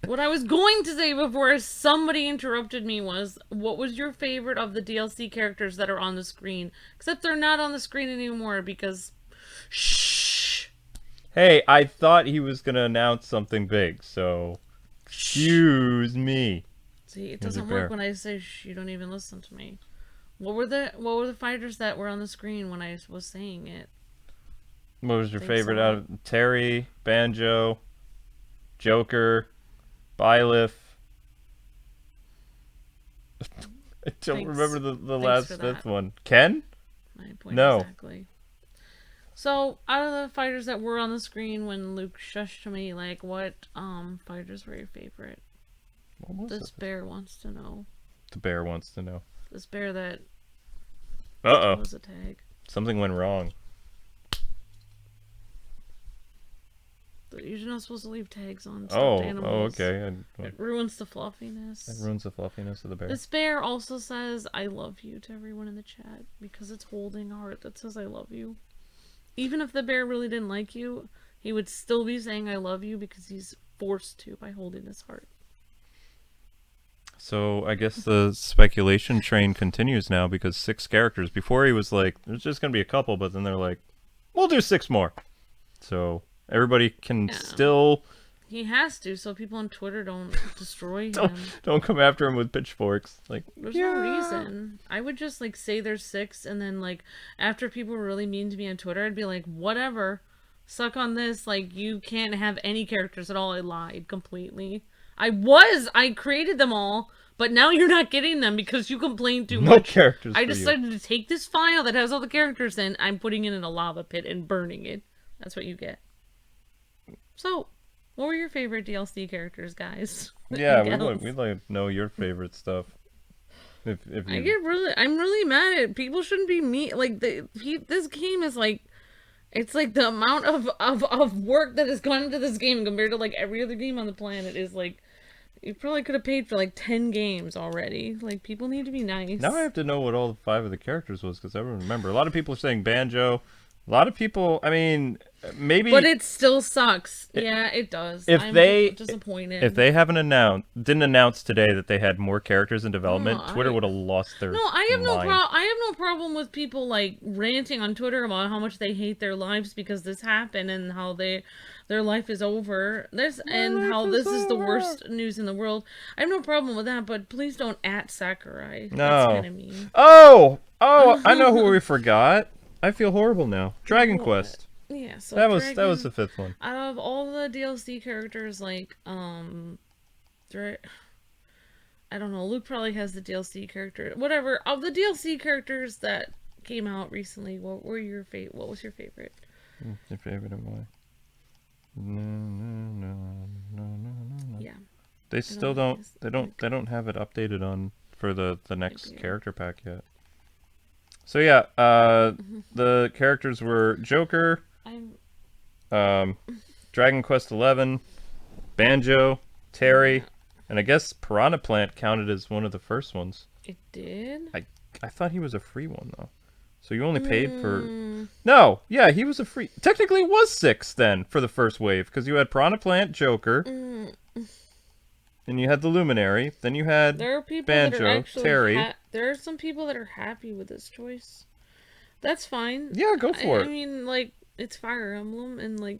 What I was going to say before somebody interrupted me was, what was your favorite of the DLC characters that are on the screen? Except they're not on the screen anymore because... Shh! Hey, I thought he was gonna announce something big, so excuse me. See, it Here's a doesn't bear. work when I say shh, you don't even listen to me. What were the fighters that were on the screen when I was saying it? What was your Think favorite so. out of Terry, Banjo, Joker, Byleth? I don't Thanks. remember the Thanks last for fifth that. one. Ken? My point No. exactly. So, out of the fighters that were on the screen when Luke shushed me, like, what fighters were your favorite? What was This it? bear wants to know. The bear wants to know. This bear that Uh-oh. was a tag. Something went wrong. But you're not supposed to leave tags on Oh, stuffed oh, animals. okay. It ruins the fluffiness. That ruins the fluffiness of the bear. This bear also says, I love you to everyone in the chat because it's holding a heart that says I love you. Even if the bear really didn't like you, he would still be saying I love you because he's forced to by holding his heart. So I guess the speculation train continues now because 6 characters. Before he was like, there's just going to be a couple, but then they're like, we'll do 6 more. So everybody can Yeah. still... He has to, so people on Twitter don't destroy Don't, him. don't come after him with pitchforks. Like, There's no reason. I would just, like, say there's 6, and then, like, after people were really mean to me on Twitter, I'd be like, whatever. Suck on this. Like, you can't have any characters at all. I lied completely. I created them all, but now you're not getting them because you complained too no much. characters I for you. decided to take this file that has all the characters in, I'm putting it in a lava pit and burning it. That's what you get. So, what were your favorite DLC characters, guys? Yeah, Gals? we'd like to know your favorite stuff. If I'm you... really mad at people. Shouldn't be me. Like this game is like, it's like the amount of work that has gone into this game compared to like every other game on the planet is like, you probably could have paid for like 10 games already. Like people need to be nice. Now I have to know what all 5 of the characters was because I don't remember. A lot of people are saying Banjo. A lot of people, I mean, maybe... But it still sucks. Yeah, it does. If I'm they- disappointed. If they didn't announce today that they had more characters in development, No, Twitter would have lost their No, I have mind. I have no problem with people like ranting on Twitter about how much they hate their lives because this happened and how their life is over. How this is the worst news in the world. I have no problem with that, but please don't at Sakurai. No. That's kind of mean. Oh, I know who we forgot. I feel horrible now. Dragon Quest. Yeah, so That was Dragon- the 5th one. Out of all the DLC characters, like I don't know. Luke probably has the DLC character. Whatever. Of the DLC characters that came out recently, what was your favorite? Your favorite of mine. No. Yeah. They still don't. guess- They don't have it updated on for the next do. character pack yet. So yeah, the characters were Joker, Dragon Quest XI, Banjo, Terry, and I guess Piranha Plant counted as one of the first ones. It did? I I thought he was a free one though. So you only paid for... No, yeah, he was a free... Technically it was 6 then for the first wave, because you had Piranha Plant, Joker, and you had the Luminary, then you had There are people Banjo, that are actually Terry. there are some people that are happy with this choice. That's fine. Yeah, go for it. I mean, like, it's Fire Emblem, and, like,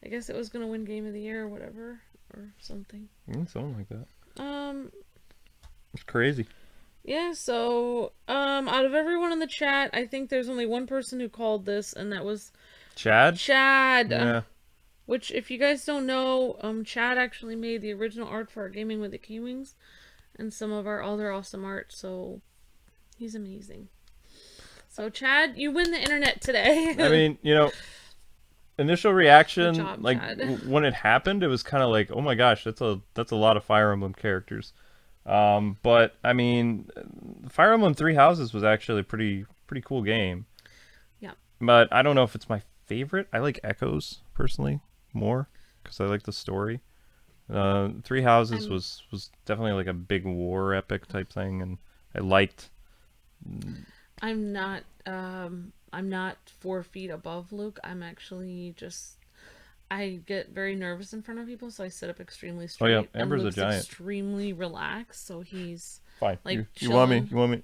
I guess it was going to win Game of the Year or whatever, or something. Something like that. It's crazy. Yeah, so, out of everyone in the chat, I think there's only one person who called this, and that was... Chad? Chad! Yeah. Which, if you guys don't know, Chad actually made the original art for our Gaming with the Kwings, and some of our other awesome art, so he's amazing. So, Chad, you win the internet today. I mean, you know, initial reaction, Good job, like, Chad. when it happened, it was kind of like, oh my gosh, that's a lot of Fire Emblem characters. But I mean, Fire Emblem Three Houses was actually a pretty cool game. Yeah. But I don't know if it's my favorite. I like Echoes personally more because I like the story. Three Houses was definitely like a big war epic type thing, and I liked. I'm not 4 feet above Luke. I'm actually just... I get very nervous in front of people, so I sit up extremely straight. Oh yeah, Amber's and Luke's a giant. Extremely relaixed, so he's fine. Like, you want me? chilling. You want me?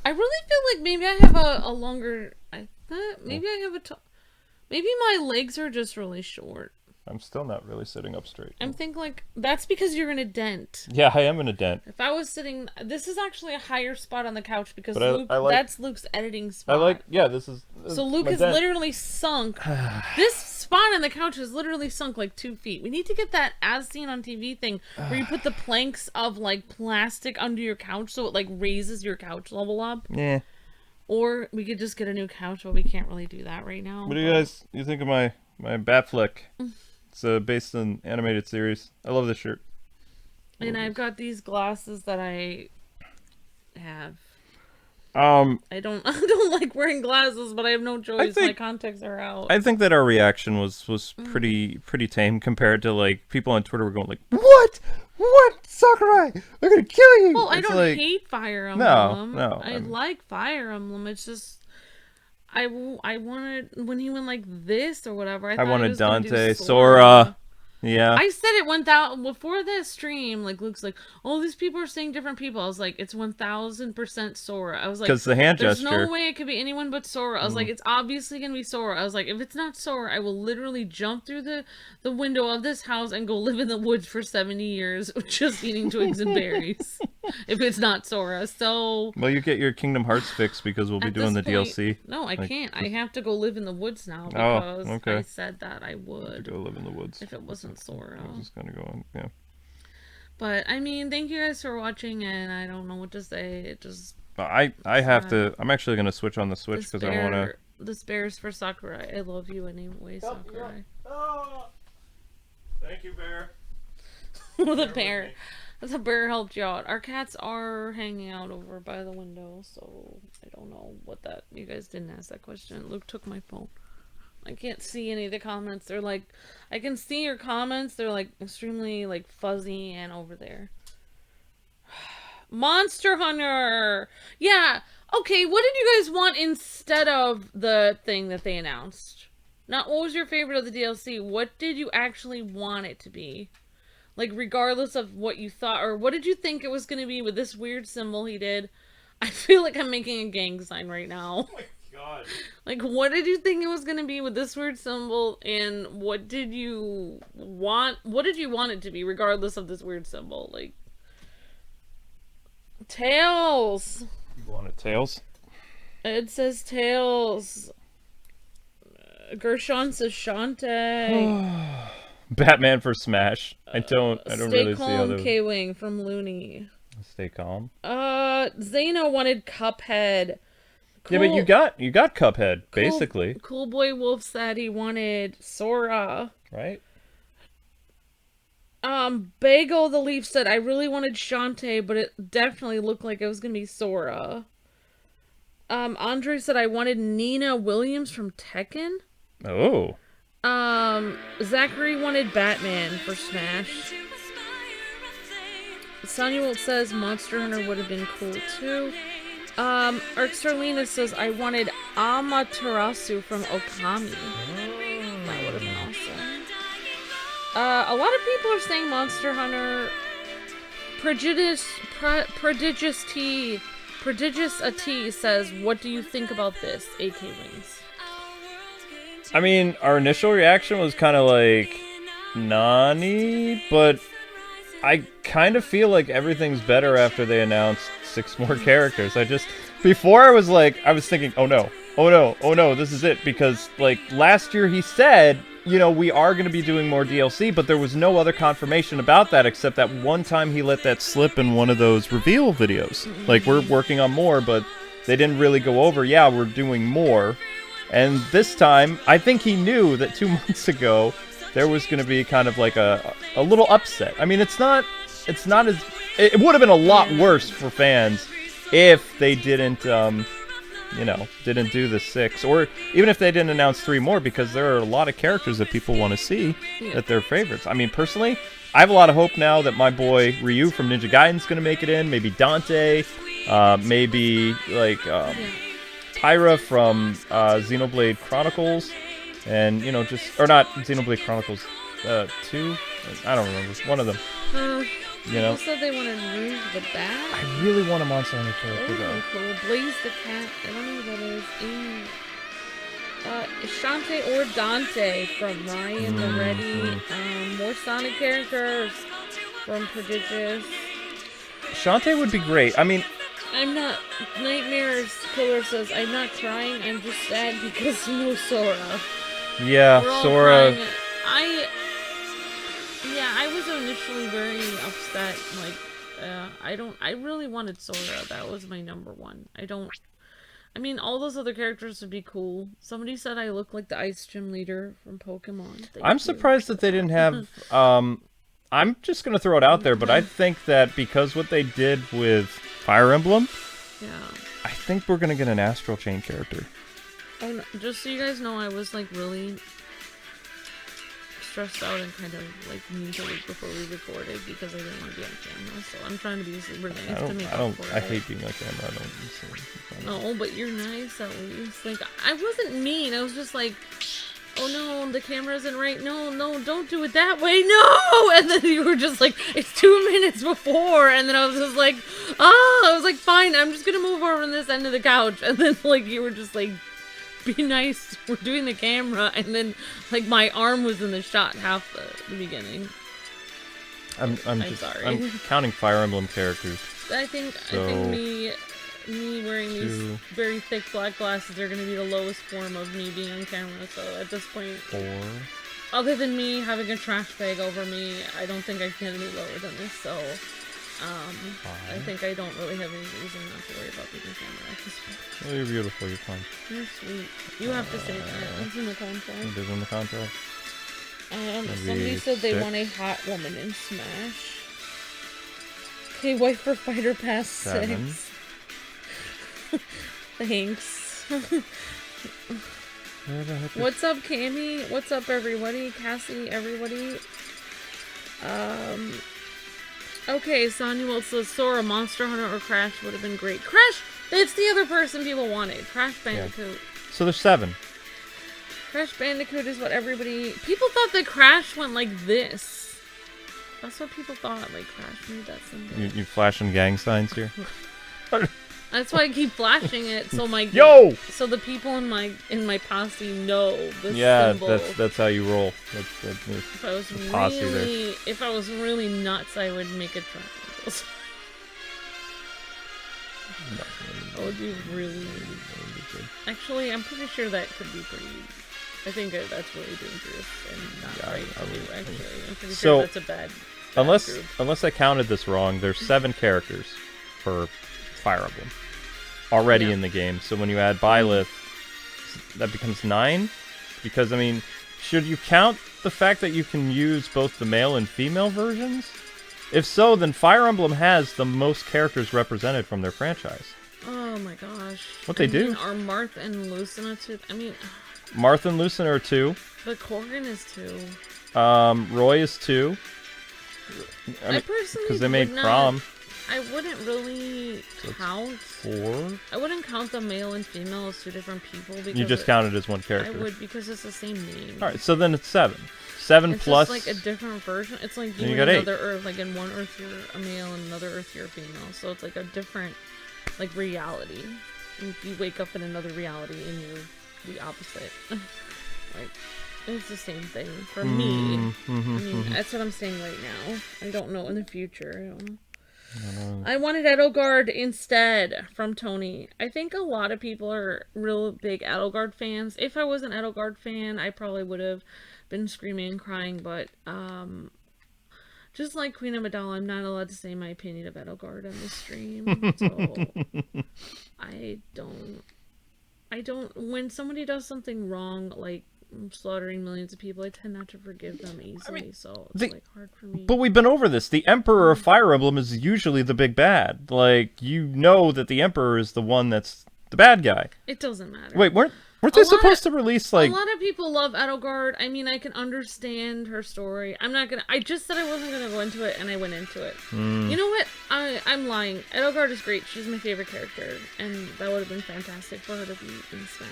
I really feel like maybe I have a longer. Maybe I have maybe my legs are just really short. I'm still not really sitting up straight. I'm thinking like that's because you're in a dent. Yeah, I am in a dent. If I was sitting, this is actually a higher spot on the couch because But Luke, that's Luke's editing spot. this is. So Luke has literally sunk. This spot on the couch is literally sunk like 2 feet. We need to get that as seen on TV thing where you put the planks of like plastic under your couch so it like raises your couch level up. Yeah. Or we could just get a new couch, but we can't really do that right now. What do you think of my bat flick? It's based on animated series. I love this shirt. And I've got these glasses that I have. I don't like wearing glasses, but I have no choice. My contacts are out. I think that our reaction was pretty tame compared to like people on Twitter were going like, "What? Sakurai, they're gonna kill you!" Well, I don't hate Fire Emblem. No. I like Fire Emblem. It's just I wanted when he went like this or whatever. I wanted Dante, Sora. Yeah. I said it 1,000 before the stream. Like Luke's like, "Oh, these people are saying different people." I was like, "It's 1,000% Sora." I was like, "Because the hand gesture. There's no way it could be anyone but Sora." I was like, "It's obviously gonna be Sora." I was like, "If it's not Sora, I will literally jump through the window of this house and go live in the woods for 70 years, just eating twigs and berries." If it's not Sora, so. Well, you get your Kingdom Hearts fix because we'll be doing the DLC. No, I can't. I have to go live in the woods now because I said that I would. Go live in the woods. If it wasn't Sora. I was just gonna go on, yeah. But I mean, thank you guys for watching, and I don't know what to say. It just. I have to. I'm actually gonna switch on the Switch because I want to. This bear's for Sakurai. I love you anyway, Sakurai. Oh, thank you, bear. The bear helped you out. Our cats are hanging out over by the window, so I don't know what that. You guys didn't ask that question. Luke took my phone. I can't see any of the comments. They're like, I can see your comments. They're like extremely like fuzzy and over there. Monster Hunter. Yeah. Okay. What did you guys want instead of the thing that they announced? Not what was your favorite of the DLC? What did you actually want it to be? Like, regardless of what you thought, or what did you think it was going to be with this weird symbol he did? I feel like I'm making a gang sign right now. Oh my god. Like, what did you think it was going to be with this weird symbol, and what did you want it to be, regardless of this weird symbol? Like, Tails! You wanted Tails? It says Tails. Gershon says Shantae. Batman for Smash. I don't really see how Stay calm, K-Wing from Looney. Stay calm. Zeno wanted Cuphead. Cool. Yeah, but you got Cuphead, basically. Cool Boy Wolf said he wanted Sora. Right? Bagel the Leaf said, I really wanted Shantae, but it definitely looked like it was gonna be Sora. Andre said, I wanted Nina Williams from Tekken. Oh. Zachary wanted Batman for Smash. Samuel says Monster Hunter would have been cool too. Erxerlina says, I wanted Amaterasu from Okami. That would have been awesome. A lot of people are saying Monster Hunter. Prodigious T says, what do you think about this, AK Wings? I mean, our initial reaction was kind of like, Nani? But I kind of feel like everything's better after they announced 6 more characters. Before I was thinking, oh no, this is it. Because, like, last year he said, you know, we are going to be doing more DLC, but there was no other confirmation about that except that one time he let that slip in one of those reveal videos. Like, we're working on more, but they didn't really go over, yeah, we're doing more. And this time, I think he knew that 2 months ago, there was going to be kind of like a little upset. I mean, it would have been a lot worse for fans if they didn't, didn't do the 6, or even if they didn't announce 3 more, because there are a lot of characters that people want to see that they're favorites. I mean, personally, I have a lot of hope now that my boy Ryu from Ninja Gaiden's going to make it in, maybe Dante, maybe like Pyra from Xenoblade Chronicles, and, you know, or not Xenoblade Chronicles 2, I don't remember, one of them. You know? People said they wanted Rouge the Bat. I really want a Monster Hunter character, though. Cool. Blaze the Cat. I don't know who that is. Shantae or Dante from Ryan the Ready. More Sonic characters from Prodigious. Shantae would be great. I mean, I'm not. Nightmares Killer says, I'm not crying, I'm just sad because no Sora. Yeah, Sora. I was initially very upset. Like, I really wanted Sora. That was my number one. I mean, all those other characters would be cool. Somebody said I look like the Ice Gym leader from Pokemon. I'm surprised that they didn't have, I'm just going to throw it out there, but I think that because what they did with Fire Emblem, I think we're going to get an Astral Chain character. Oh, no, just so you guys know, I was like really stressed out and kind of like mean to Luke before we recorded because I didn't want to be on camera. So I'm trying to be super nice to make up for it. I hate being on camera. I don't. No, but you're nice at least. Like, I wasn't mean. I was just like, oh no, the camera isn't right. No, don't do it that way. No! And then you were just like, it's 2 minutes before. And then I was just like, I was like, fine, I'm just gonna move over on this end of the couch. And then like you were just like, be nice, we're doing the camera. And then like my arm was in the shot half the beginning. I'm sorry. I'm counting Fire Emblem characters. I think me wearing these very thick black glasses are going to be the lowest form of me being on camera. So at this point, 4. Other than me having a trash bag over me, I don't think I can get any lower than this. So I think I don't really have any reason not to worry about being on camera at this point. Well, you're beautiful. You're fine. You're sweet. You have to say that. It's in the contract. It is in the contract. Somebody said they want a hot woman in Smash. Okay, wife for Fighter Pass 6. Thanks. What's up, Cammy? What's up, everybody? Cassie, everybody. Okay, Samuel says Sora, Monster Hunter, or Crash would have been great. Crash! It's the other person people wanted. Crash Bandicoot. Yeah. So there's 7. Crash Bandicoot is what everybody... People thought that Crash went like this. That's what people thought, like Crash made that symbol. You flashing gang signs here? That's why I keep flashing it, so my so the people in my posse know the symbol. Yeah, that's how you roll. If I was really nuts, I would make a triangle. That would be really good. Actually, I'm pretty sure that could be pretty. I think that's really dangerous and not right to do. Actually, I'm pretty sure that's a bad. Unless I counted this wrong, there's 7 characters for Fire Emblem already in the game. So when you add Byleth, that becomes 9. Because I mean, should you count the fact that you can use both the male and female versions? If so, then Fire Emblem has the most characters represented from their franchise. Oh my gosh! What they do? Are Marth and Lucina 2? I mean, Marth and Lucina are 2. But Corgan is 2. Roy is 2. I personally because they made Prom. I wouldn't really count. 4? I wouldn't count the male and female as 2 different people. Because You just count it as one I character. would, because it's the same name. Alright, so then it's 7. 7 it's plus... just like a different version. It's like you you in got 8. another Earth. Like in one Earth you're a male, and another Earth you're a female. So it's like a different, like, reality. And you wake up in another reality and you're the opposite. Like, it's the same thing for me. I mean, that's what I'm saying right now. I don't know in the future. I don't know. I wanted Edelgard instead from Tony. I think a lot of people are real big Edelgard fans. If I was an Edelgard fan, I probably would have been screaming and crying, but just like Queen Amidala, I'm not allowed to say my opinion of Edelgard on the stream. So I don't when somebody does something wrong, like slaughtering millions of people, I tend not to forgive them easily. So it's like hard for me. But we've been over this. The Emperor of Fire Emblem is usually the big bad. Like, you know that the Emperor is the one that's the bad guy. It doesn't matter. Wait, weren't they supposed to release, like... A lot of people love Edelgard. I mean, I can understand her story. I just said I wasn't gonna go into it, and I went into it. You know what? I'm lying. Edelgard is great. She's my favorite character, and that would have been fantastic for her to be in Smash.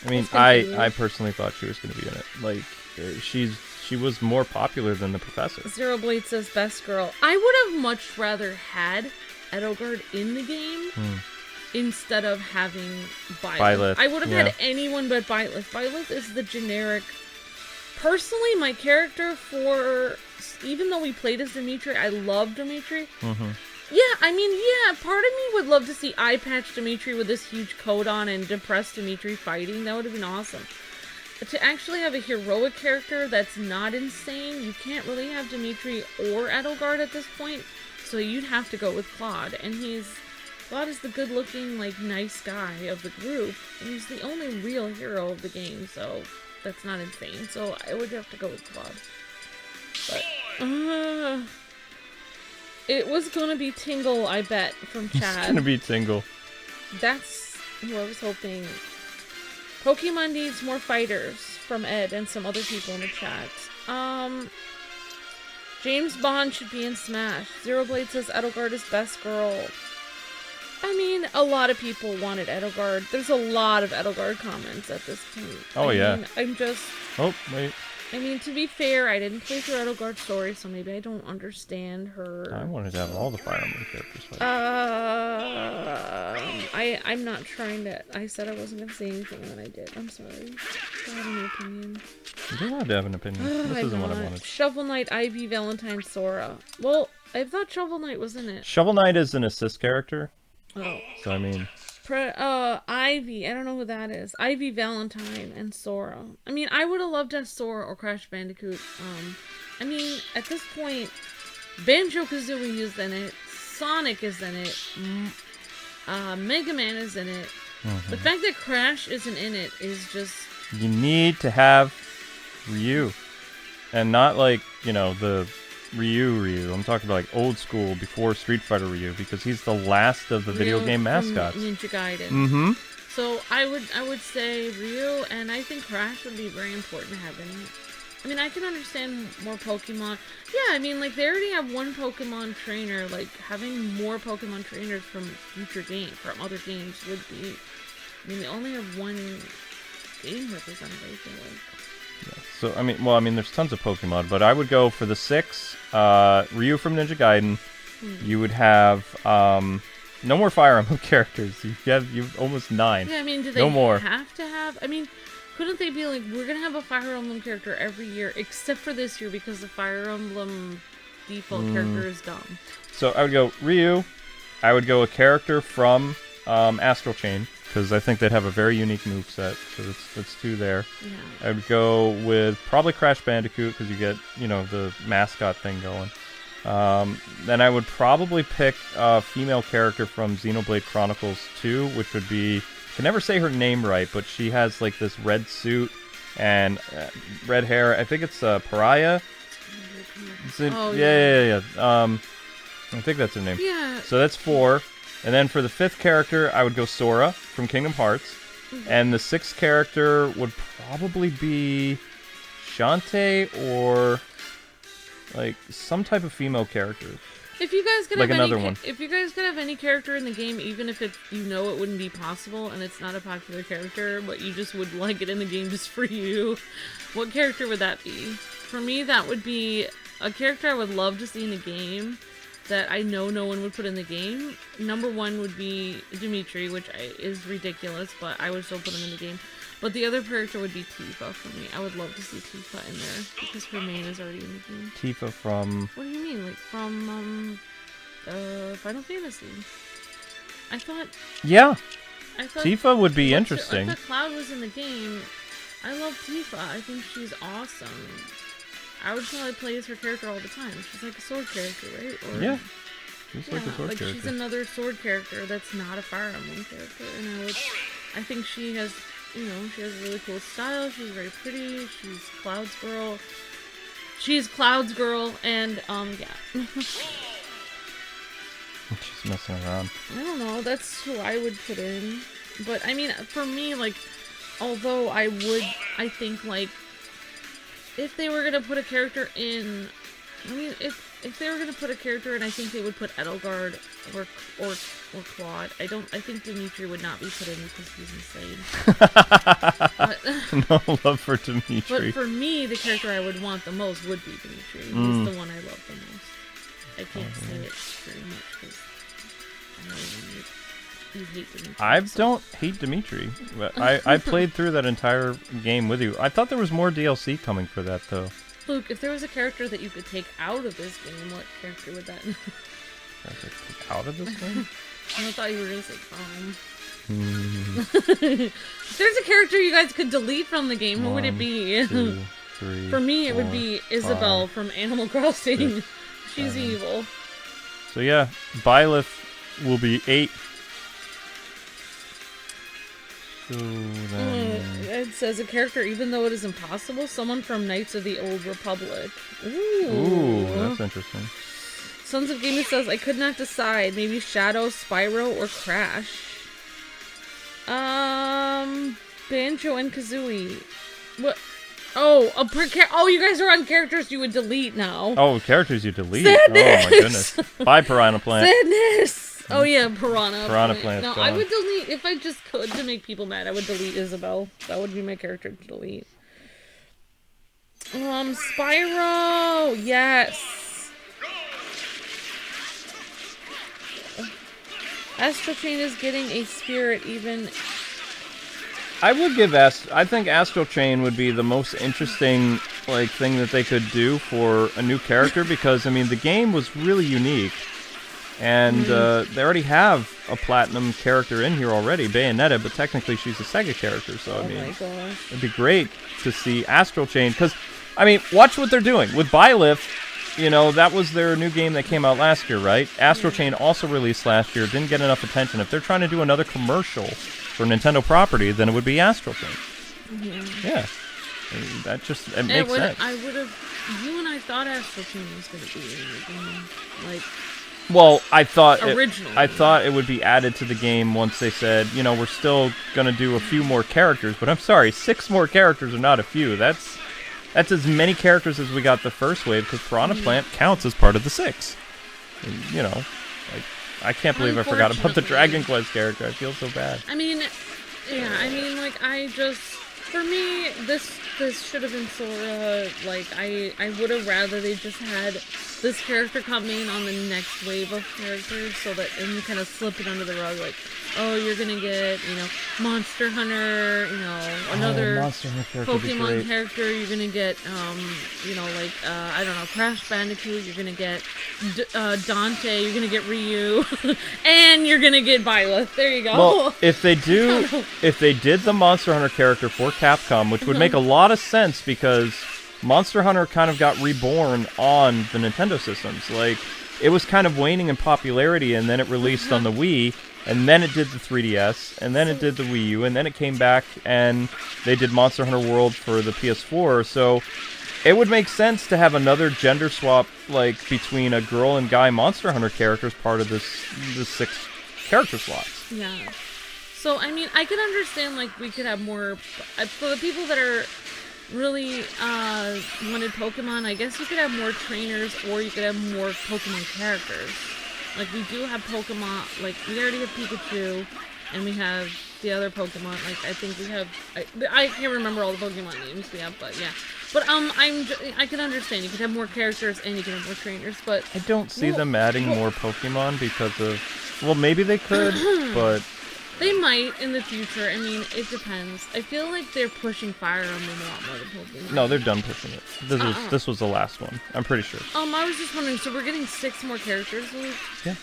I mean, I personally thought she was going to be in it. Like, she was more popular than the Professor. Zero Blade says best girl. I would have much rather had Edelgard in the game instead of having Byleth. I would have had anyone but Byleth. Byleth is the generic. Personally, my character for, even though we played as Dimitri, I love Dimitri. Yeah, I mean, part of me would love to see Eye Patch Dimitri with this huge coat on and depressed Dimitri fighting. That would have been awesome. But to actually have a heroic character that's not insane, you can't really have Dimitri or Edelgard at this point. So you'd have to go with Claude. And Claude is the good-looking, like, nice guy of the group. And he's the only real hero of the game, so that's not insane. So I would have to go with Claude. But, it was gonna be Tingle, I bet, from Chad. It's gonna be Tingle. That's who I was hoping. Pokemon needs more fighters, from Ed and some other people in the chat. James Bond should be in Smash. Zero Blade says Edelgard is best girl. I mean, a lot of people wanted Edelgard. There's a lot of Edelgard comments at this point. Oh, yeah. I'm just... Oh, wait. I mean, to be fair, I didn't play through Edelgard's story, so maybe I don't understand her. I wanted to have all the Fire Emblem characters fight. I'm not trying to... I said I wasn't going to say anything, and then I did. I'm sorry. I have an opinion. You're allowed to have an opinion. This isn't what I wanted. Shovel Knight, Ivy, Valentine, Sora. Well, I thought Shovel Knight was in it. Shovel Knight is an assist character. Oh. So, I mean... Ivy, I don't know who that is. Ivy, Valentine, and Sora. I mean, I would have loved to have Sora or Crash Bandicoot. I mean, at this point, Banjo-Kazooie is in it, Sonic is in it, Mega Man is in it. The fact that Crash isn't in it is just... You need to have Ryu. And not like, you know, the... Ryu. I'm talking about like old school before Street Fighter Ryu, because he's the last of the video game mascots. Ninja Gaiden. So I would say Ryu, and I think Crash would be very important to have in it. I mean, I can understand more Pokemon. Yeah, I mean, like they already have one Pokemon trainer. Like having more Pokemon trainers from from other games would be. I mean, they only have one game representative, I feel like. Yeah. So, I mean, there's tons of Pokemon, but I would go for the 6, Ryu from Ninja Gaiden. You would have, no more Fire Emblem characters. You've almost 9. Yeah, I mean, do they have to have, I mean, couldn't they be like, we're gonna have a Fire Emblem character every year, except for this year, because the Fire Emblem default character is dumb. So I would go Ryu. I would go a character from, Astral Chain, because I think they'd have a very unique moveset, so that's 2 there. Yeah. I would go with probably Crash Bandicoot, because you get, you know, the mascot thing going. Then I would probably pick a female character from Xenoblade Chronicles 2, which would be... I can never say her name right, but she has, like, this red suit and red hair. I think it's Pariah. Yeah. I think that's her name. Yeah. So that's 4. And then for the 5th character, I would go Sora from Kingdom Hearts. And the 6th character would probably be Shantae or like some type of female character. If you guys could Like have another any, one. if you guys could have any character in the game, even if it you know it wouldn't be possible and it's not a popular character, but you just would like it in the game just for you, what character would that be? For me, that would be a character I would love to see in the game that I know no one would put in the game. Number one would be Dimitri, which is ridiculous, but I would still put him in the game. But the other character would be Tifa for me. I would love to see Tifa in there because her main is already in the game. Tifa from... What do you mean? Like from Final Fantasy? I thought Yeah, I thought Tifa would be I interesting. thought Cloud was in the game. I love Tifa. I think she's awesome. I would probably play as her character all the time. She's like a sword character, right? Or, Yeah, she's like a sword like character. she's another sword character that's not a Fire Emblem character, and I think she has, she has a really cool style. She's very pretty. She's Cloud's girl. She's Cloud's girl, and yeah. She's messing around. I don't know. That's who I would put in. But I mean, for me, like, although I think like, if they were gonna put a character in, if they were gonna put a character in, I think they would put Edelgard or Claude. I think Dimitri would not be put in because he's insane. But, No love for Dimitri. but for me, the character I would want the most would be Dimitri. He's the one I love the most. I can't say it very much because I know you hate Dimitri. I don't hate Dimitri. But I played through that entire game with you. I thought there was more DLC coming for that, though. Luke, if there was a character that you could take out of this game, what character would that be? Out of this game? I thought you were going to say If there's a character you guys could delete from the game, who would it be? 2, 3, For me, it would 4, be Isabelle 5. from Animal Crossing. 6, She's 7. evil. So yeah, Byleth will be 8. So then... It says a character, even though it is impossible, someone from Knights of the Old Republic. Ooh, that's interesting. Sons of Gaming says, I could not decide. Maybe Shadow, Spyro, or Crash. Banjo and Kazooie. What? Oh, you guys are on characters you would delete now. Oh, characters you delete. Sadness! Oh my goodness. Bye, Piranha Plant. Sadness! Oh yeah, Piranha Plant's No, gone. I would delete, if I just could to make people mad, I would delete Isabelle. That would be my character to delete. Spyro! Yes! Astral Chain is getting a spirit even... I would give I think Astral Chain would be the most interesting thing that they could do for a new character because I mean the game was really unique, and they already have a platinum character in here already, Bayonetta, but technically she's a Sega character, so I mean my gosh. it'd be great to see Astral Chain because I mean watch what they're doing with Byleth. You know, that was their new game that came out last year, right? Astral Chain also released last year, didn't get enough attention. If they're trying to do another commercial for Nintendo property, then it would be Astral Chain. Yeah. That just, it makes sense. You and I thought Astral Chain was going to be in the game. Well, I thought it would be added to the game once they said, you know, we're still going to do a few more characters, but I'm sorry, 6 more characters are not a few. That's as many characters as we got the first wave, because Piranha Plant counts as part of the 6. And, you know, I can't believe I forgot about the Dragon Quest character. I feel so bad. I mean, yeah, for me, this should have been Sora. I would have rather they just had this character come in on the next wave of characters, so that, and kind of slip it under the rug, oh, you're gonna get, Monster Hunter, another Monster Hunter character would be Pokemon great. character, you're gonna get, I don't know, Crash Bandicoot, you're gonna get Dante, you're gonna get Ryu, and you're gonna get Byleth. There you go. Well, if they did the Monster Hunter character for Capcom, which would make a lot of sense because Monster Hunter kind of got reborn on the Nintendo systems. It was kind of waning in popularity, and then it released on the Wii, and then it did the 3DS, and then it did the Wii U, and then it came back, and they did Monster Hunter World for the PS4, so it would make sense to have another gender swap, between a girl and guy Monster Hunter characters part of the 6 character slots. Yeah. So, I mean, I can understand, we could have more... For the people that are really wanted Pokemon, I guess you could have more trainers or you could have more Pokemon characters. Like, we do have Pokemon, like, we already have Pikachu, and we have the other Pokemon, like, I think we have, I can't remember all the Pokemon names we have, but yeah. But, I can understand, you could have more characters and you can have more trainers, but... I don't see them adding more Pokemon because of... Well, maybe they could, but... They might in the future. I mean, it depends. I feel like they're pushing Fire Emblem a lot more than Pokemon. No, they're done pushing it. This was the last one. I'm pretty sure. I was just wondering, so we're getting 6 more characters, Luke? Yeah.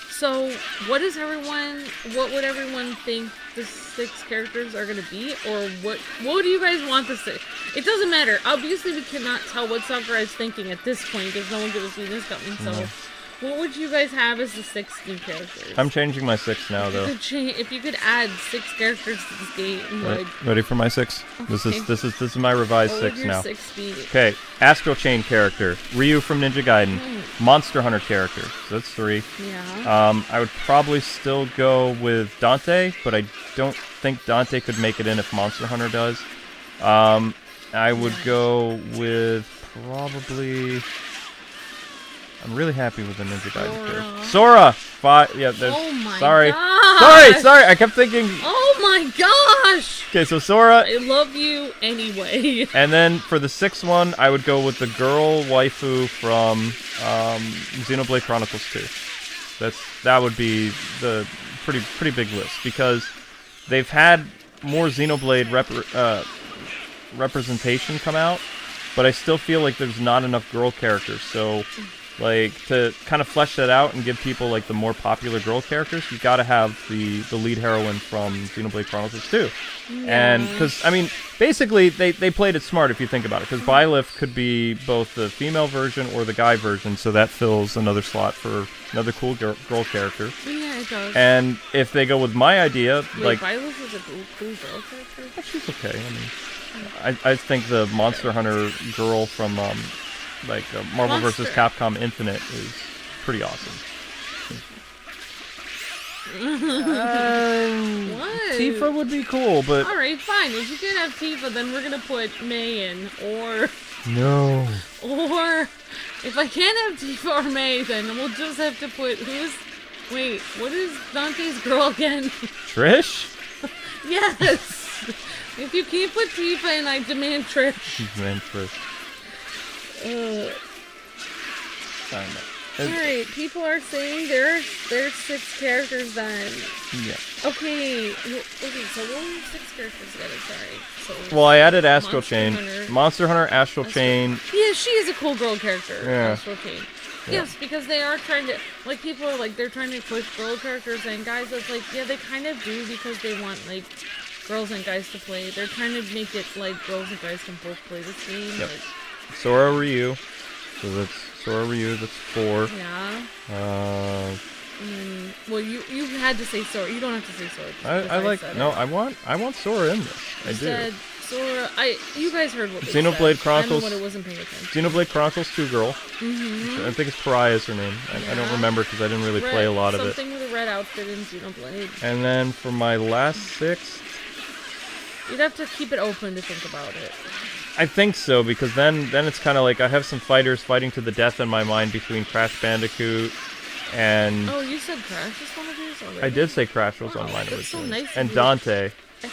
So, what would everyone think the 6 characters are going to be? Or what do you guys want to say? It doesn't matter. Obviously, we cannot tell what Sakurai is thinking at this point, because no one could have seen this coming, so... What would you guys have as the 6 new characters? I'm changing my 6 now, though. If you could add 6 characters to this game, Ready for my 6? Okay. This is my revised What would 6 your now. 6 be? Okay, Astral Chain character, Ryu from Ninja Gaiden, Monster Hunter character. So that's 3. Yeah. I would probably still go with Dante, but I don't think Dante could make it in if Monster Hunter does. I would go with probably... I'm really happy with the Ninja Gaiden character. Sora! Yeah, there's... Oh my sorry. gosh! Sorry, I kept thinking... Oh my gosh! Okay, so Sora... I love you anyway. And then for the 6th one, I would go with the girl waifu from Xenoblade Chronicles 2. That would be the pretty big list, because they've had more Xenoblade representation come out, but I still feel like there's not enough girl characters, so... Like, to kind of flesh that out and give people, like, the more popular girl characters, you gotta have the lead heroine from Xenoblade Chronicles 2. Yeah. And, because, I mean, basically, they played it smart if you think about it, because Byleth could be both the female version or the guy version, so that fills another slot for another cool girl character. Yeah, it does. And if they go with my idea, Wait, like... Byleth is a cool girl character? She's okay, I mean... I think the Monster Hunter girl from, Marvel vs. Capcom Infinite is pretty awesome. What? Tifa would be cool, but... Alright, fine. If you can have Tifa, then we're gonna put Mei in, or... No. Or, if I can't have Tifa or Mei, then we'll just have to put... Wait, what is Dante's girl again? Trish? Yes! If you can't put Tifa in, I demand Trish. Man, Trish. Alright, people are saying there's 6 characters then. Yeah. Okay, so what were 6 characters together? Sorry. So, well, I added Astral Chain. Hunter. Monster Hunter, Astral Chain. Yeah, she is a cool girl character. Yeah. Astral Chain. Yes, because they are trying to, like, people are like, they're trying to push girl characters, and guys, it's like, yeah, they kind of do because they want, like, girls and guys to play. They're trying to make it like girls and guys can both play this game. Yep. Like, Sora Ryu. So that's Sora Ryu, that's 4. yeah. Well, you had to say Sora. You don't have to say Sora. I want Sora in this. I do. Said Sora. You guys heard what they Xenoblade said. Chronicles. I'm the one who wasn't paying attention. Xenoblade Chronicles 2 girl. I think it's Pariah is her name. I don't remember because I didn't really play a lot of it. Something with a red outfit in Xenoblade. And then for my last 6, you'd have to keep it open to think about it. I think so, because then it's kind of like I have some fighters fighting to the death in my mind between Crash Bandicoot and... Oh, you said Crash was one of yours already? I did say Crash was on mine that's so originally. nice And of you. Dante. I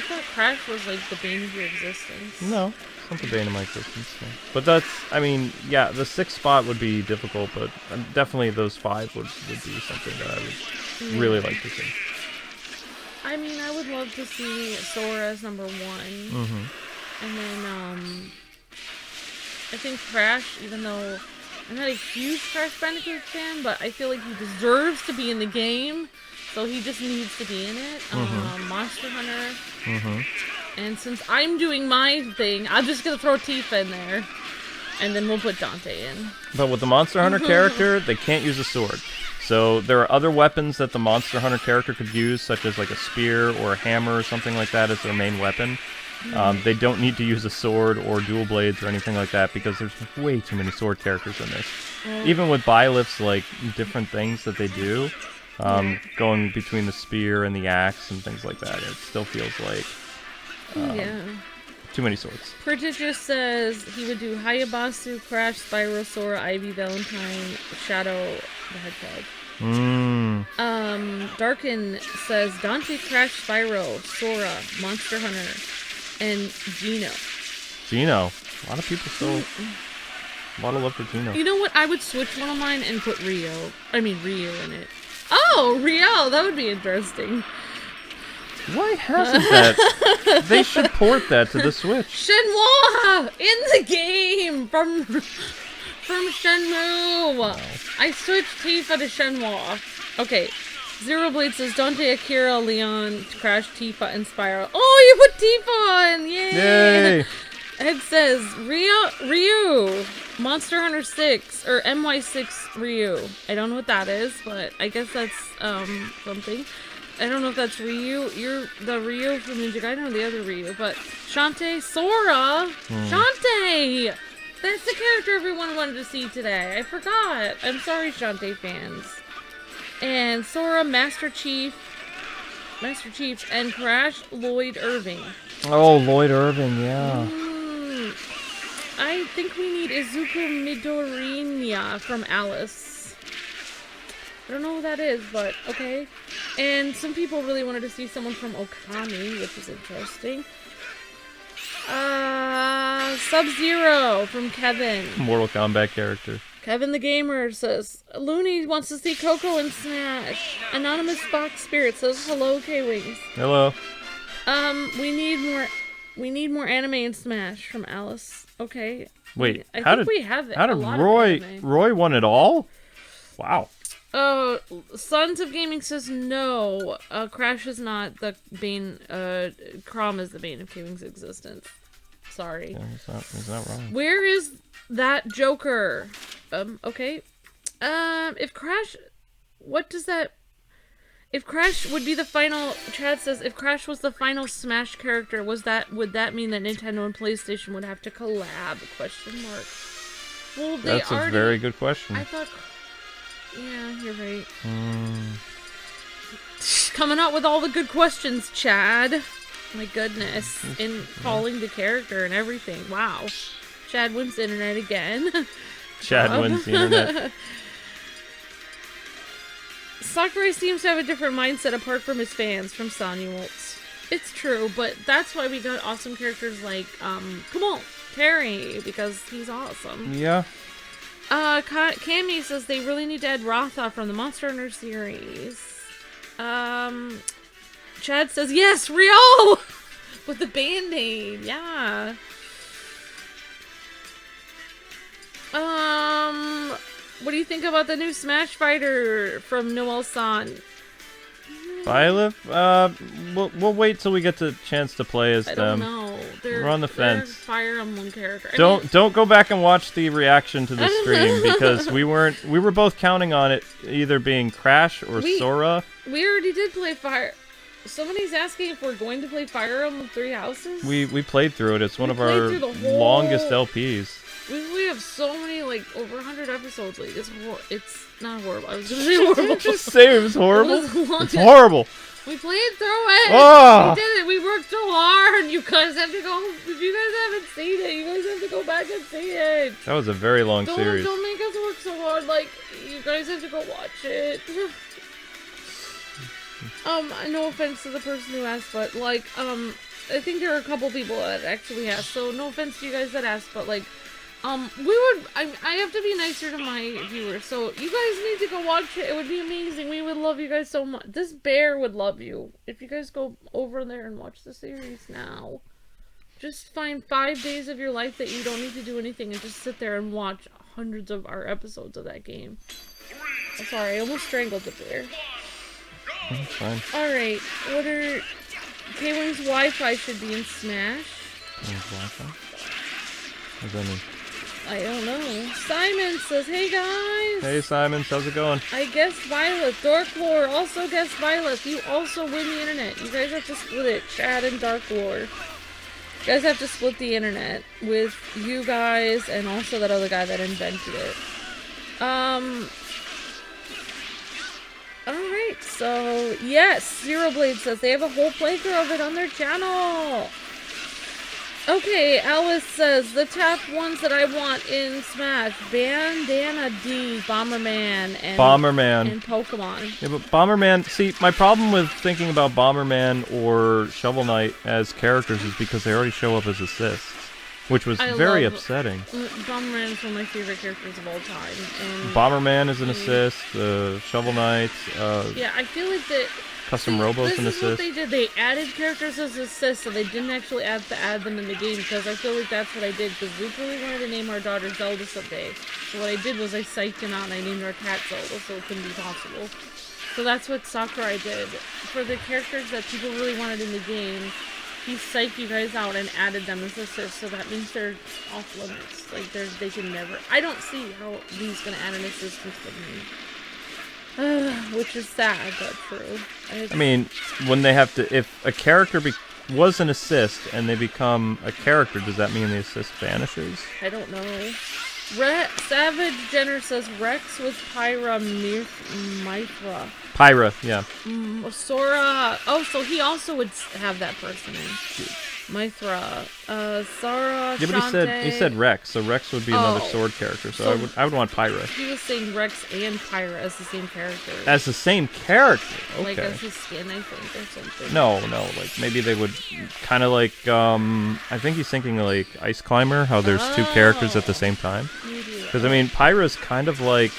thought Crash was like the bane of your existence. No, it's not the bane of my existence. No. But that's, I mean, yeah, the 6th spot would be difficult, but definitely those 5 would be something that I would really like to see. I mean, I would love to see Sora as number 1. And then, I think Crash, even though I'm not a huge Crash Bandicoot fan, but I feel like he deserves to be in the game, so he just needs to be in it. Monster Hunter. And since I'm doing my thing, I'm just gonna throw Tifa in there, and then we'll put Dante in. But with the Monster Hunter character, they can't use a sword. So there are other weapons that the Monster Hunter character could use, such as like a spear or a hammer or something like that as their main weapon. They don't need to use a sword or dual blades or anything like that because there's way too many sword characters in this. Even with Byleth's like different things that they do, going between the spear and the axe and things like that, it still feels like Too many swords. Prodigious says he would do Hayabusa, Crash, Spyro, Sora, Ivy, Valentine, Shadow, the Hedgehog. Darkin says Dante, Crash, Spyro, Sora, Monster Hunter, and Gino. Gino. A lot of people still... A lot of love for Gino. You know what? I would switch one of mine and put Ryu in it. Oh, Ryu! That would be interesting. Why hasn't that? They should port that to the Switch. Shenmue! In the game! From Shenmue! Wow. I switched Tifa to Shenmue. Okay. Zero Blade says Dante, Akira, Leon, Crash, Tifa, and Spyro. Oh, you put Tifa in! Yay! Yay! Ed says Ryu, Monster Hunter 6 or MY6 Ryu. I don't know what that is, but I guess that's something. I don't know if that's Ryu. You're the Ryu from Ninja Gaiden or the other Ryu, but Shantae, Sora, Shantae. That's the character everyone wanted to see today. I forgot. I'm sorry, Shantae fans. And Sora, Master Chief, and Crash, Lloyd Irving. Oh, Lloyd Irving, yeah. I think we need Izuku Midoriya from Alice. I don't know who that is, but okay. And some people really wanted to see someone from Okami, which is interesting. Sub-Zero from Kevin. Mortal Kombat character. Kevin the Gamer says, Looney wants to see Coco in Smash. Anonymous Fox Spirit says, hello, K-Wings. Hello. We need more anime in Smash from Alice. Okay. Wait, I think we have how did Roy won it all? Wow. Sons of Gaming says no. Crash is not the bane. Crom is the bane of K-Wing's existence. Sorry. Yeah, he's not wrong. Where is that Joker? Okay. If Crash, what does that? If Crash would be the final, Chad says, if Crash was the final Smash character, would that mean that Nintendo and PlayStation would have to collab? Question mark. Well, that's a very good question. I thought, yeah, you're right. Coming out with all the good questions, Chad. My goodness. And calling the character and everything. Wow. Chad wins the internet again. Chad wins the internet. Sakurai seems to have a different mindset apart from his fans, from Sonya Waltz. It's true, but that's why we got awesome characters like, come on, Terry, because he's awesome. Yeah. Cammy says they really need to add Ratha from the Monster Hunter series. Chad says, yes, Rio! With the band-aid, yeah. What do you think about the new Smash Fighter from Noel-san? Byleth? We'll wait till we get the chance to play as them. I don't know. We're on the fence. Fire Emblem character. Don't go back and watch the reaction to the stream because we were both counting on it either being Crash or Sora. We already did play Fire. Somebody's asking if we're going to play Fire Emblem Three Houses. We played through it. It's one of our longest LPs. We have so many, like, over 100 episodes. Like, it's not horrible. I was gonna say horrible. Just say it was horrible. It's horrible. We played through it. Oh. We did it. We worked so hard. You guys have to go. If you guys haven't seen it, you guys have to go back and see it. That was a very long series. Don't make us work so hard. Like, you guys have to go watch it. No offense to the person who asked, but, like, I think there are a couple people that actually asked. So, no offense to you guys that asked, but, like, I have to be nicer to my viewers, so you guys need to go watch it. It would be amazing. We would love you guys so much. This bear would love you if you guys go over there and watch the series now. Just find 5 days of your life that you don't need to do anything and just sit there and watch hundreds of our episodes of that game. I'm sorry, I almost strangled the bear. That's fine. Alright, what are... K-Wing's Wi-Fi should be in Smash. Wi-Fi? What does that mean? I don't know. Simon says, hey guys! Hey Simon, how's it going? I guessed Byleth. Dark Lore also guessed Byleth. You also win the internet. You guys have to split it. Chad and Dark Lore. You guys have to split the internet with you guys and also that other guy that invented it. Alright, so yes, Zero Blade says they have a whole playthrough of it on their channel. Okay, Alice says the top ones that I want in Smash: Bandana D, Bomberman, and Pokemon. Yeah, but Bomberman. See, my problem with thinking about Bomberman or Shovel Knight as characters is because they already show up as assists, which was very upsetting. Bomberman is one of my favorite characters of all time. And Bomberman is an assist. Shovel Knight. Yeah, I feel like that. Custom Robo's an assist. This is what they did. They added characters as assists, so they didn't actually have to add them in the game, because I feel like that's what I did, because we really wanted to name our daughter Zelda someday. So what I did was I psyched him out and I named our cat Zelda, so it couldn't be possible. So that's what Sakurai did. For the characters that people really wanted in the game, he psyched you guys out and added them as assists, so that means they're off limits. Like, they can never... I don't see how he's going to add an assist into the game. Which is sad, but true. I mean, when they have to, if a character was an assist and they become a character, does that mean the assist vanishes? I don't know. Savage Jenner says Rex was Pyra Mithra. Pyra, yeah. Sora. Oh, so he also would have that person in. Mithra. Sora. Yeah, but he said Rex, so Rex would be another sword character. So I would want Pyra. He was saying Rex and Pyra as the same character. As the same character? Okay. Like as his skin, I think, or something. No, like maybe they would kind of like I think he's thinking like Ice Climber, how there's two characters at the same time. Because I mean, Pyra's kind of like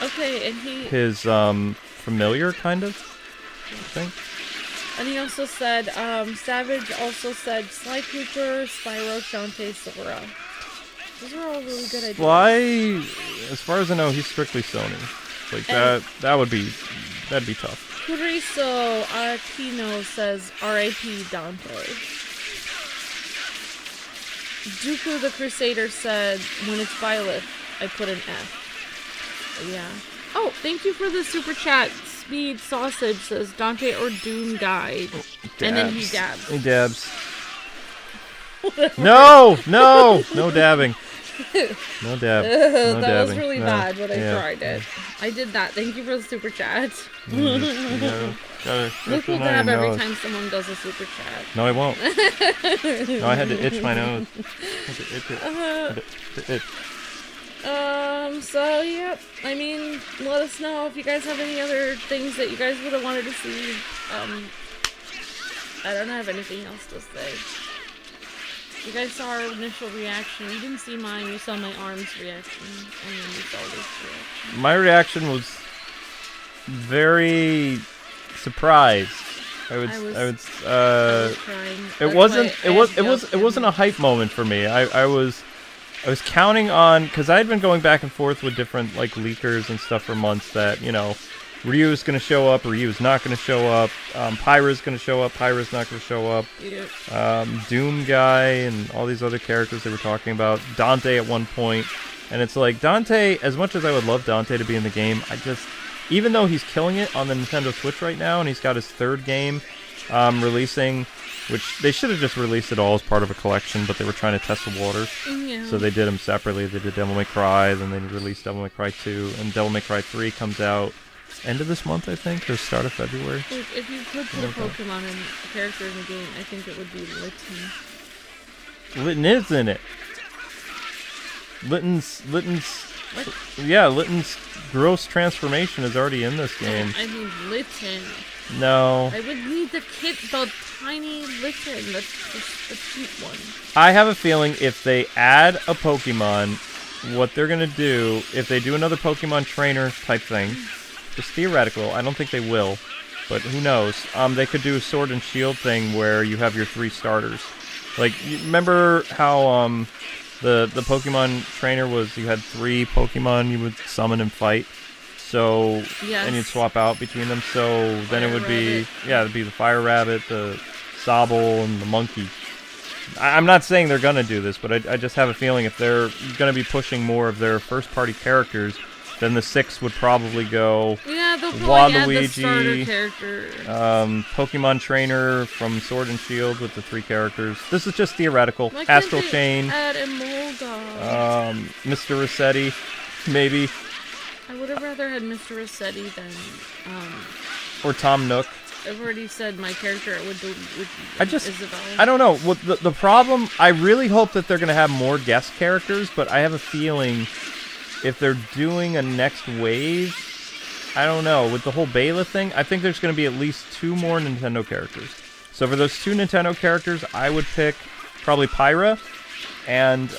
and his familiar kind of, I think. And he also said, Savage also said Sly Cooper, Spyro, Shantae, Sora. Those are all really good ideas. Sly, as far as I know, he's strictly Sony. Like that'd be tough. Curiso Aquino says R.I.P. Dante. Dooku the Crusader said, when it's Byleth, I put an F. But yeah. Oh, thank you for the super chat. Speed Sausage says Dante or Doom Guide. And then he dabs. He dabs. No dabbing. No dab. No that dabbing. was really bad, but I tried it. I did that. Thank you for the super chat. Luke will dab every time someone does a super chat. No, I won't. No, I had to itch my nose. I had to itch. So, yeah, I mean, let us know if you guys have any other things that you guys would have wanted to see. I don't have anything else to say. You guys saw our initial reaction. You didn't see mine, you saw my arms reaction, and then you saw this reaction. My reaction was very surprised. I was crying. It wasn't a hype moment for me. I was counting on, because I had been going back and forth with different like leakers and stuff for months that, you know, Ryu's gonna show up, Ryu's not gonna show up, Pyra's gonna show up, Pyra's not gonna show up, Doom Guy and all these other characters they were talking about, Dante at one point, and it's like, Dante, as much as I would love Dante to be in the game, even though he's killing it on the Nintendo Switch right now, and he's got his third game releasing, which they should have just released it all as part of a collection, but they were trying to test the waters. Yeah. So they did them separately. They did Devil May Cry, then they released Devil May Cry 2, and Devil May Cry 3 comes out end of this month, I think, or start of February. If you could put a Pokemon and a character in the game, I think it would be Litten. Litten is in it. Litten's gross transformation is already in this game. I mean Litten. No. I would need the tiny Litten, the cute one. I have a feeling if they add a Pokemon, what they're gonna do, if they do another Pokemon trainer type thing, just theoretical, I don't think they will, but who knows, they could do a Sword and Shield thing where you have your 3 starters. Like, you remember how, the Pokemon trainer was, you had 3 Pokemon you would summon and fight? So, yes. And you'd swap out between them, so then it would be, it'd be the Fire Rabbit, the Sobble, and the Monkey. I'm not saying they're gonna do this, but I just have a feeling if they're gonna be pushing more of their first-party characters, then the 6 would probably go they'll probably add the starter Waluigi, character. Pokemon Trainer from Sword and Shield with the 3 characters. This is just theoretical. Why Astral can't they Chain, add Emolga? Mr. Rossetti, maybe. I would have rather had Mr. Rossetti than Or Tom Nook. I've already said my character would Isabella. I don't know. Well, the problem, I really hope that they're going to have more guest characters, but I have a feeling if they're doing a next wave, I don't know. With the whole Byleth thing, I think there's going to be at least 2 more Nintendo characters. So for those 2 Nintendo characters, I would pick probably Pyra and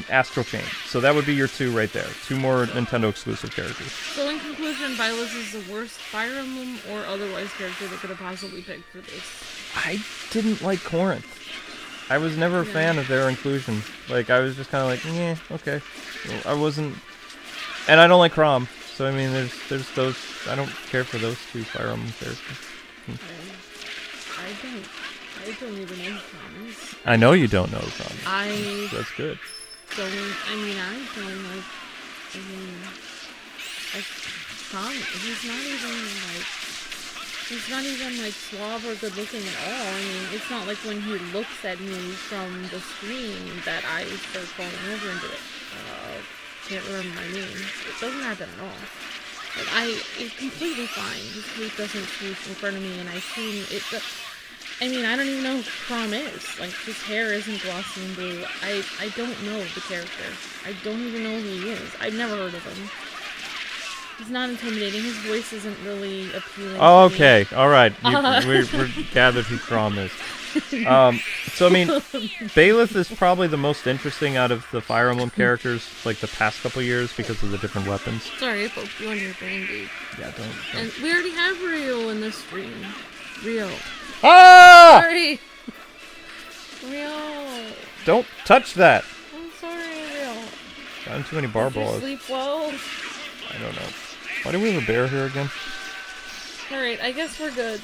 Astral Chain. So that would be your 2 right there. 2 more Nintendo exclusive characters. So in conclusion, Byleth is the worst Fire Emblem or otherwise character that could have possibly picked for this. I didn't like Corinth. I was never a fan of their inclusion. Like, I was just kind of like, yeah, okay. Well, I wasn't... And I don't like Chrom. So, I mean, there's those... I don't care for those 2 Fire Emblem characters. I don't even know who Chrom is. I know you don't know Chrom. That's good. Chrom, he's not even like suave or good looking at all. I mean, it's not like when he looks at me from the screen that I start falling over into it. Can't remember my name. It doesn't happen at all. But it's completely fine. His cape doesn't swoosh in front of me, and I've seen it. I mean, I don't even know who Chrom is. Like, his hair isn't glossy and blue. I don't know the character. I don't even know who he is. I've never heard of him. He's not intimidating. His voice isn't really appealing. Oh, okay. All right. We're gathered who Chrom is. So, I mean, Byleth is probably the most interesting out of the Fire Emblem characters, like, the past couple years because of the different weapons. Sorry, I poked you on your Band-Aid. Yeah, don't. And we already have Rio in this stream. Rio. Ah! Sorry! Rio! Don't touch that! I'm sorry, Rio. Gotten too many bar Did you balls. sleep well? I don't know. Why do we have a bear here again? Alright, I guess we're good.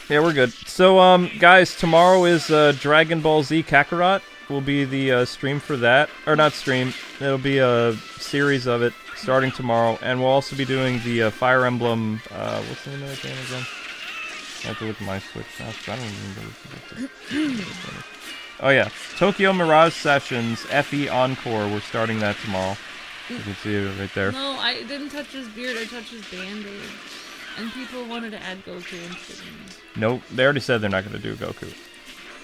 Yeah, we're good. So, guys, tomorrow is Dragon Ball Z Kakarot. Will be the stream for that. Or not stream. It'll be a series of it starting tomorrow. And we'll also be doing the Fire Emblem... what's the name of that game again? I have to look at my Switch now. I don't even know. Oh, yeah. Tokyo Mirage Sessions, FE Encore. We're starting that tomorrow. You can see it right there. No, I didn't touch his beard. I touched his Band-Aid. And people wanted to add Goku and shit. Nope. They already said they're not going to do Goku.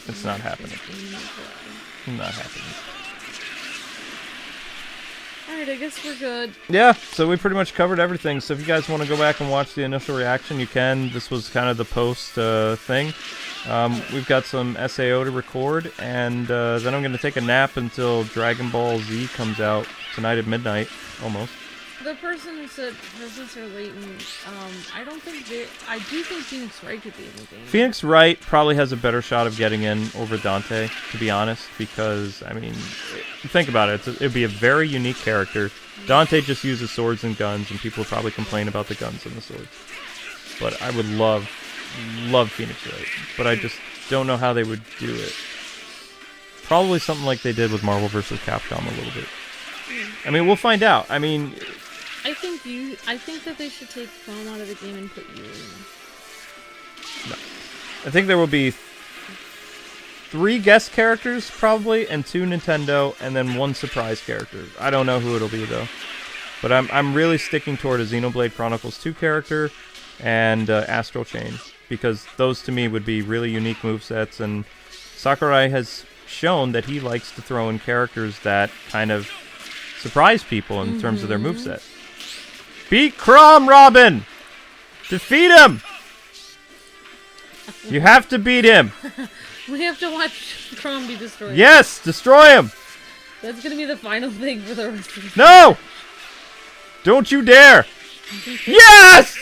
It's not happening. Not happening. Alright, I guess we're good. Yeah, so we pretty much covered everything. So if you guys want to go back and watch the initial reaction, you can. This was kind of the post thing. We've got some SAO to record, and then I'm going to take a nap until Dragon Ball Z comes out tonight at midnight, almost. The person who said Professor Layton, I do think Phoenix Wright could be in the game. Phoenix Wright probably has a better shot of getting in over Dante, to be honest, because, I mean, think about it. It'd be a very unique character. Dante just uses swords and guns, and people would probably complain about the guns and the swords. But I would love Phoenix Wright, but I just don't know how they would do it. Probably something like they did with Marvel vs. Capcom a little bit. I mean, we'll find out. I mean... I think that they should take Chrom out of the game and put you in. No. I think there will be 3 guest characters, probably, and 2 Nintendo, and then 1 surprise character. I don't know who it'll be, though. But I'm really sticking toward a Xenoblade Chronicles 2 character and Astral Chain, because those, to me, would be really unique movesets, and Sakurai has shown that he likes to throw in characters that kind of surprise people in terms of their moveset. Beat Chrom, Robin! Defeat him! You have to beat him! We have to watch Chrom be destroyed. Yes! Destroy him! That's gonna be the final thing for the rest of the No! Don't you dare! Yes!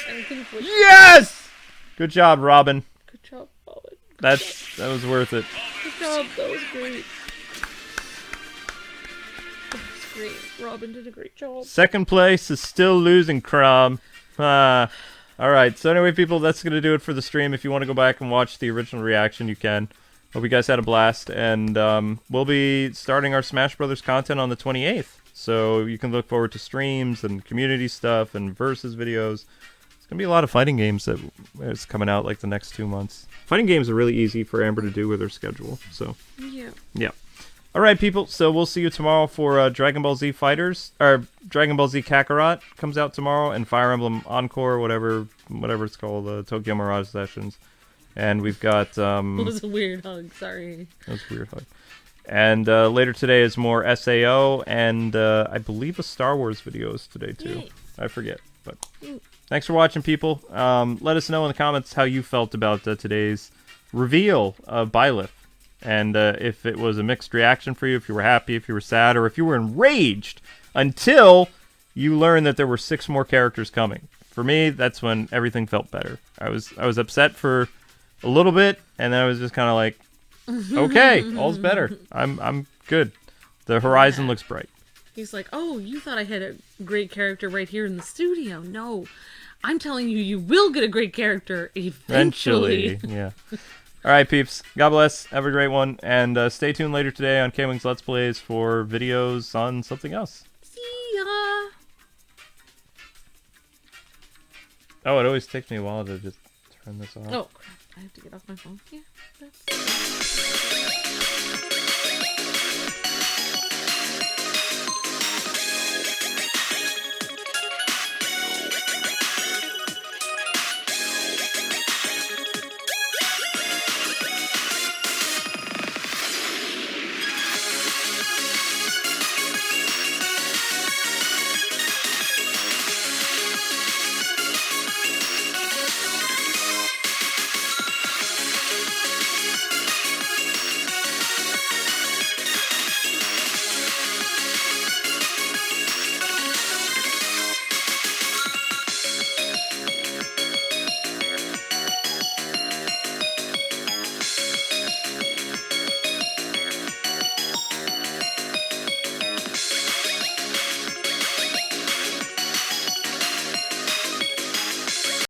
Yes! Good job, Robin. Good job, Robin. That was worth it. Good job, that was great. Great. Robin did a great job. Second place is still losing, Chrom. Alright, so anyway, people, that's going to do it for the stream. If you want to go back and watch the original reaction, you can. Hope you guys had a blast, and we'll be starting our Smash Brothers content on the 28th. So you can look forward to streams and community stuff and versus videos. It's going to be a lot of fighting games that is coming out like the next 2 months. Fighting games are really easy for Amber to do with her schedule, so... Yeah. Yeah. All right, people. So we'll see you tomorrow for Dragon Ball Z Fighters, or Dragon Ball Z Kakarot comes out tomorrow, and Fire Emblem Encore, whatever it's called, Tokyo Mirage Sessions. And we've got It was a weird hug. Sorry. That was a weird hug. And later today is more SAO, and I believe a Star Wars video is today too. Yay. I forget, but thanks for watching, people. Let us know in the comments how you felt about today's reveal of Byleth, and if it was a mixed reaction for you, if you were happy, if you were sad, or if you were enraged until you learned that there were 6 more characters coming. For me, that's when everything felt better. I was upset for a little bit, and then I was just kind of like, okay, all's better. I'm good. The horizon looks bright. He's like, oh, you thought I had a great character right here in the studio. No, I'm telling you, you will get a great character eventually. Yeah. All right, peeps. God bless. Have a great one. And stay tuned later today on Kwings Let's Plays for videos on something else. See ya. Oh, it always takes me a while to just turn this off. Oh, crap. I have to get off my phone. Yeah, that's...